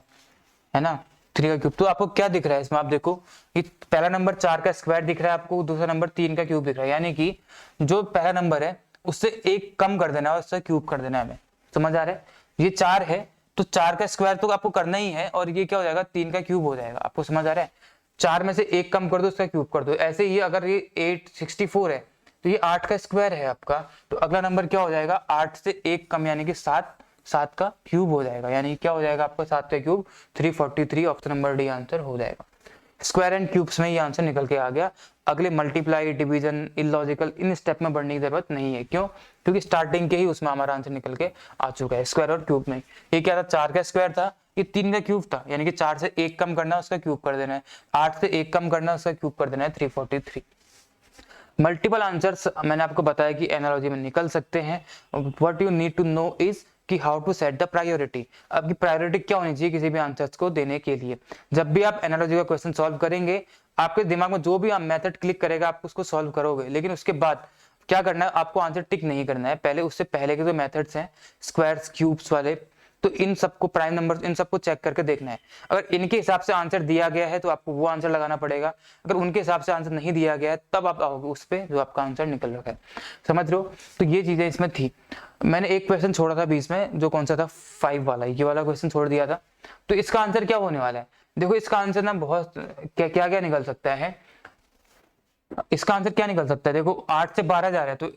है ना, 3 का क्यूब। तो आपको क्या दिख रहा है इसमें, आप देखो ये पहला नंबर 4 का स्क्वायर दिख रहा है आपको, दूसरा नंबर 3 का क्यूब दिख रहा है, यानी कि जो पहला नंबर है उससे एक कम कर देना है, उससे क्यूब कर देना है, हमें समझ आ रहा है। ये 4 है तो 4 का स्क्वायर तो आपको करना ही है, और ये क्या हो जाएगा 3 का क्यूब हो जाएगा, आपको समझ आ रहा है। 4 में से एक कम कर दो, उसका क्यूब कर दो। ऐसे ही अगर ये 864 है तो ये 8 का स्क्वायर है आपका, तो अगला नंबर क्या हो जाएगा 8 से एक कम, यानी कि 7, 7 का क्यूब हो जाएगा, यानी क्या हो जाएगा आपका 7 का cube 343, option number D answer हो जाएगा। स्क्वायर एंड क्यूब्स में ये आंसर निकल के आ गया। अगले multiply, division, illogical in step में बढ़ने की जरूरत नहीं है। क्यों? क्योंकि स्टार्टिंग के ही उसमें हमारा आंसर निकल के आ चुका है स्क्वायर और क्यूब में। ये क्या था? 4 का स्क्वायर था, ये 3 का क्यूब था, यानी कि 4 से 1 कम करना है उसका क्यूब कर देना है, 8 से 1 कम करना है उसका क्यूब कर देना है, 343। मल्टीपल आंसर्स मैंने आपको बताया कि एनालॉजी में निकल सकते हैं। What you need to know is कि how to set the priority. आपकी प्रायोरिटी क्या होनी चाहिए किसी भी आंसर्स को देने के लिए। जब भी आप एनालॉजी का क्वेश्चन सॉल्व करेंगे, आपके दिमाग में जो भी आप मेथड क्लिक करेगा आप उसको सॉल्व करोगे, लेकिन उसके बाद क्या करना है, आपको आंसर टिक नहीं करना है। पहले उससे पहले के जो मेथड्स हैं स्क्वायर्स, क्यूब्स वाले, तो इन सबको, प्राइम नंबर, इन सबको चेक करके देखना है। अगर इनके हिसाब से आंसर दिया गया है तो आपको वो आंसर लगाना पड़ेगा। अगर उनके हिसाब से आंसर नहीं दिया गया है तब आप आओगे उस पे जो आपका आंसर निकल रहा है। समझ रहे हो? तो ये चीजें इसमें थी। मैंने एक क्वेश्चन छोड़ा था बीच में, जो कौन सा था? 5 वाला, ये वाला क्वेश्चन छोड़ दिया था। तो इसका आंसर क्या होने वाला है? देखो इसका आंसर ना बहुत क्या क्या क्या निकल सकता है। इसका आंसर क्या निकल सकता है? देखो 8 से 12 जा रहा है तो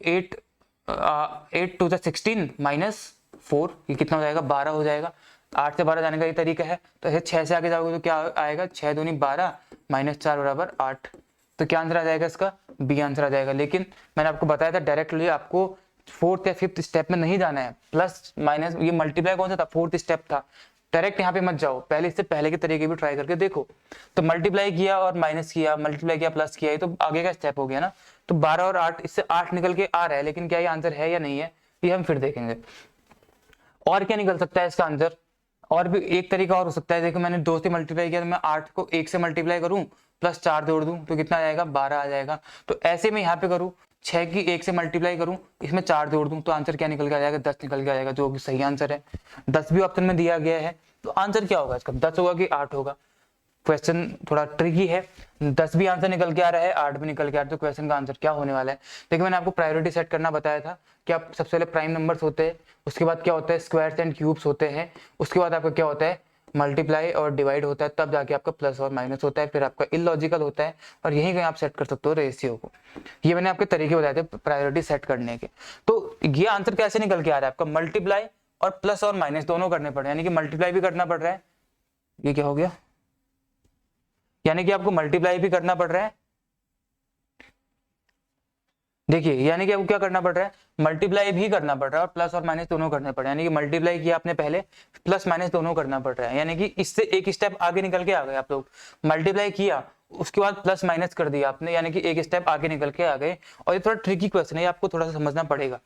8 टू 16 माइनस 4, ये कितना हो जाएगा? 12 हो जाएगा। 8 से 12 जाने का ये तरीका है। तो ऐसे 6 से आगे जाओगे तो क्या आएगा? 6 दूनी 12 माइनस 4 बराबर 8। तो क्या आंसर आ जाएगा इसका? बी आंसर आ जाएगा। लेकिन मैंने आपको बताया था डायरेक्टली आपको 4th या 5th स्टेप में नहीं जाना है। प्लस माइनस, ये मल्टीप्लाई कौन सा था? 4th स्टेप था। डायरेक्ट यहाँ पे मत जाओ, पहले इससे पहले के तरीके भी ट्राई करके देखो। तो मल्टीप्लाई किया और माइनस किया, मल्टीप्लाई किया प्लस किया, ये तो आगे का स्टेप हो गया ना। तो 12 और 8, इससे 8 निकल के आ रहा है, लेकिन क्या ये आंसर है या नहीं है ये हम फिर देखेंगे। और क्या निकल सकता है इसका आंसर? और भी एक तरीका और हो सकता है। देखो मैंने 2 से मल्टीप्लाई किया तो मैं 8 को 1 से मल्टीप्लाई करूं प्लस 4 जोड़ दूं तो कितना आ जाएगा? 12 आ जाएगा। तो ऐसे में यहाँ पे करूं, 6 की 1 से मल्टीप्लाई करूं, इसमें 4 जोड़ दूं तो आंसर क्या निकल के आ जाएगा? 10 निकल के आ जाएगा, जो कि सही आंसर है। 10 भी ऑप्शन में दिया गया है, तो आंसर क्या होगा इसका? 10 होगा कि 8 होगा? क्वेश्चन थोड़ा ट्रिकी है। 10 भी आंसर निकल के आ रहा है, 8 भी निकल के आ रहा है, तो क्वेश्चन का आंसर क्या होने वाला है? देखिए मैंने आपको प्रायोरिटी सेट करना बताया था कि आप सबसे पहले प्राइम नंबर्स होते हैं, उसके बाद क्या होता है? स्क्वायर्स एंड क्यूब्स होते हैं, उसके बाद आपका क्या होता है? मल्टीप्लाई और डिवाइड होता है, तब जाके आपका प्लस और माइनस होता है, फिर आपका इलॉजिकल होता है, और यहीं कहीं आप सेट कर सकते हो रेशियो को। ये मैंने आपके तरीके बताए थे प्रायोरिटी सेट करने के। तो ये आंसर कैसे निकल के आ रहा है आपका? मल्टीप्लाई और प्लस और माइनस दोनों करने पड़ रहे हैं, यानी कि मल्टीप्लाई भी करना पड़ रहा है। ये क्या हो गया? यानी कि आपको मल्टीप्लाई भी करना पड़ रहा है। देखिए यानी कि आपको क्या करना पड़ रहा है? मल्टीप्लाई भी करना पड़ रहा है और प्लस और माइनस दोनों करने पड़ रहे हैं। यानी कि मल्टीप्लाई किया आपने पहले, प्लस माइनस दोनों करना पड़ रहा है, यानी कि इससे एक स्टेप आगे निकल के आ गए आप लोग। मल्टीप्लाई किया, उसके बाद प्लस माइनस कर दिया आपने, यानी कि एक स्टेप आगे निकल के आ गए। और ये थोड़ा ट्रिकी क्वेश्चन है, आपको थोड़ा सा समझना पड़ेगा,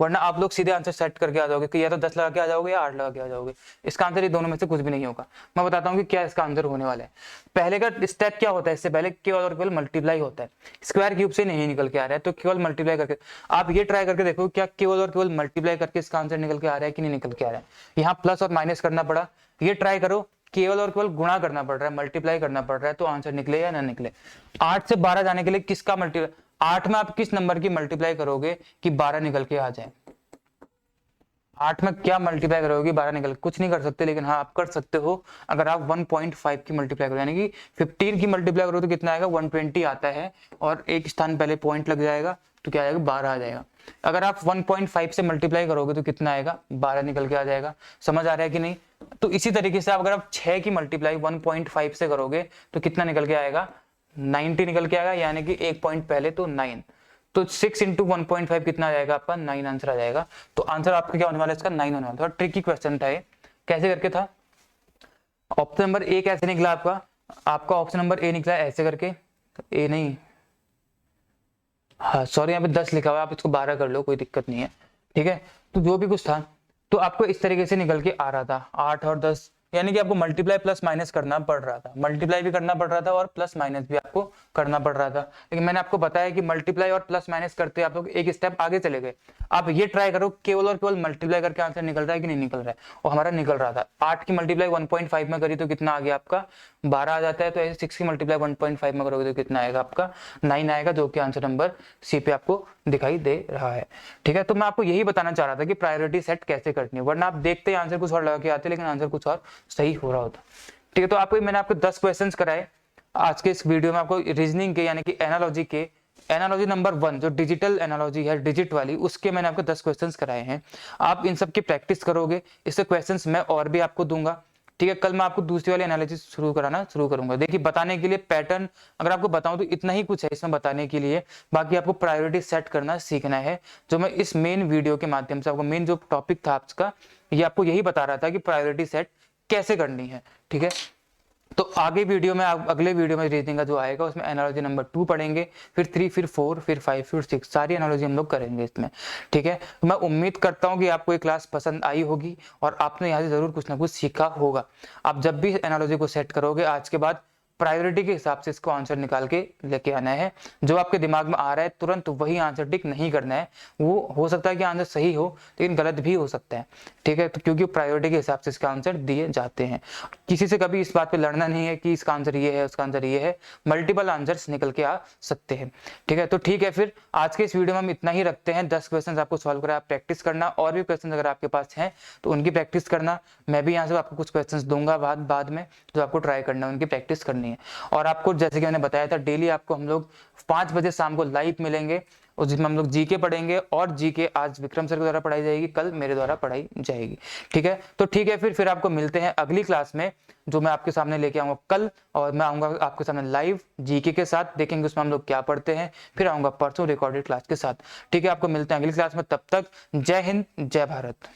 वरना आप लोग सीधे आंसर सेट करके आ जाओगे कि या तो 10 लगा के आ जाओगे या 8 लगा के आ जाओगे। इसका आंसर ये दोनों में से कुछ भी नहीं होगा। मैं बताता हूँ कि क्या इसका आंसर होने वाला है। पहले का स्टेप क्या होता है? इससे पहले केवल और केवल मल्टीप्लाई होता है। स्क्वायर क्यूब से नहीं निकल के आ रहा है, तो केवल मल्टीप्लाई करके आप ये ट्राई करके देखो क्या केवल और केवल मल्टीप्लाई करके इसका आंसर निकल के आ रहा है कि नहीं निकल के आ रहा है। यहाँ प्लस और माइनस करना पड़ा, ये ट्राई करो केवल और केवल गुणा करना पड़ रहा है, मल्टीप्लाई करना पड़ रहा है, तो आंसर निकले या ना निकले। 8 से 12 जाने के लिए किसका मल्टीप्लाई, 8 में आप किस नंबर की मल्टीप्लाई करोगे कि 12 निकल के आ जाए? 8 में क्या मल्टीप्लाई करोगे 12 निकल? कुछ नहीं कर सकते, लेकिन हाँ आप कर सकते हो अगर आप 1.5 की मल्टीप्लाई करो, यानी कि 15 की मल्टीप्लाई करो तो कितना आएगा? 120 आता है, और एक स्थान पहले पॉइंट लग जाएगा तो क्या आएगा? 12 आ जाएगा। अगर आप 1.5 से मल्टीप्लाई करोगे तो कितना आएगा? 12 निकल के आ जाएगा। समझ आ रहा है कि नहीं? तो इसी तरीके से अगर आप 6 की मल्टीप्लाई 1.5 से करोगे तो कितना निकल के आएगा? 90 निकल के आएगा, यानी कि एक पॉइंट पहले तो 9। तो 6 इंटू 1.5 कितना आ जाएगा आपका? 9 आंसर आ जाएगा। तो आंसर आपका क्या होने वाला है? इसका 9 होने वाला। थोड़ा ट्रिकी क्वेश्चन था ये। कैसे करके था? ऑप्शन नंबर ए कैसे निकला आपका? आपका ऑप्शन नंबर ए निकला ऐसे करके, ए नहीं, हाँ सॉरी, यहाँ पे 10 लिखा हुआ है, आप इसको 12 कर लो, कोई दिक्कत नहीं है, ठीक है। तो जो भी कुछ था तो आपको इस तरीके से निकल के आ रहा था 8 और 10, यानी कि आपको मल्टीप्लाई प्लस माइनस करना पड़ रहा था, मल्टीप्लाई भी करना पड़ रहा था और प्लस माइनस भी आपको करना पड़ रहा था। लेकिन मैंने आपको बताया कि मल्टीप्लाई और प्लस माइनस करते आप लोग एक स्टेप आगे चले गए। आप ये ट्राई करो केवल और केवल मल्टीप्लाई करके आंसर निकल रहा है कि नहीं निकल रहा है, और हमारा निकल रहा था। 8 की मल्टीप्लाई 1.5 में करी तो कितना आ गया आपका? 12 आ जाता है। तो ऐसे 6 की मल्टीप्लाई 1.5 में करोगे तो कितना आएगा आपका? 9 आएगा, जो कि आंसर नंबर सी पे आपको दिखाई दे रहा है, ठीक है। तो मैं आपको यही बताना चाह रहा था कि प्रायोरिटी सेट कैसे करनी है, वरना आप देखते हैं आंसर कुछ और लगा के आते लेकिन आंसर कुछ और सही हो रहा होता, ठीक है। तो आपको मैंने आपको 10 क्वेश्चंस कराए आज के इस वीडियो में, आपको रीजनिंग के यानी कि एनालॉजी के, एनालॉजी नंबर 1 जो डिजिटल एनालॉजी है डिजिट वाली, उसके मैंने आपको 10 क्वेश्चंस कराए हैं। आप इन सब की प्रैक्टिस करोगे, इससे क्वेश्चंस मैं और भी आपको दूंगा, ठीक है। कल मैं आपको दूसरी वाली एनालिसिस शुरू करूंगा। देखिए बताने के लिए पैटर्न अगर आपको बताऊं तो इतना ही कुछ है इसमें बताने के लिए, बाकी आपको प्रायोरिटी सेट करना सीखना है। जो मैं इस मेन वीडियो के माध्यम से आपको मेन जो टॉपिक था आपका, ये आपको यही बता रहा था कि प्रायोरिटी सेट कैसे करनी है, ठीक है। तो आगे वीडियो में अगले वीडियो में रीजनिंग का जो आएगा उसमें एनालॉजी नंबर 2 पढ़ेंगे, फिर 3, फिर 4, फिर 5, फिर 6, सारी एनालॉजी हम लोग करेंगे इसमें, ठीक है। तो मैं उम्मीद करता हूं कि आपको ये क्लास पसंद आई होगी और आपने यहाँ से जरूर कुछ ना कुछ सीखा होगा। आप जब भी एनालॉजी को सेट करोगे आज के बाद प्रायोरिटी के हिसाब से इसको आंसर निकाल के लेके आना है। जो आपके दिमाग में आ रहा है तुरंत वही आंसर टिक नहीं करना है। वो हो सकता है कि आंसर सही हो लेकिन गलत भी हो सकता है, ठीक है। तो क्योंकि प्रायोरिटी के हिसाब से इसका आंसर दिए जाते हैं। किसी से कभी इस बात पे लड़ना नहीं है कि इसका आंसर ये है उसका आंसर ये है, मल्टीपल आंसर्स निकल के आ सकते हैं, ठीक है। तो ठीक है, फिर आज के इस वीडियो में हम इतना ही रखते हैं। 10 क्वेश्चन आपको सॉल्व करा, आप प्रैक्टिस करना, और भी क्वेश्चन अगर आपके पास हैं तो उनकी प्रैक्टिस करना। मैं भी यहाँ से आपको कुछ क्वेश्चन दूंगा बाद में जो आपको ट्राई करना है, उनकी प्रैक्टिस करनी है। और आपको जैसे कि मैंने बताया था डेली आपको हम लोग 5 बजे शाम को लाइव मिलेंगे और जिसमें हम लोग जीके पढ़ेंगे, और जीके आज विक्रम सर के द्वारा पढ़ाई जाएगी, कल मेरे द्वारा पढ़ाई जाएगी, ठीक है। तो ठीक है, फिर आपको मिलते हैं अगली क्लास में जो मैं आपके सामने लेके आऊंगा कल, और मैं आऊंगा आपके सामने लाइव जीके के साथ, देखेंगे उसमें हम लोग क्या पढ़ते हैं। फिर आऊंगा परसों रिकॉर्डेड क्लास के साथ, ठीक है। आपको मिलते हैं अगली क्लास में, तब तक जय हिंद जय भारत।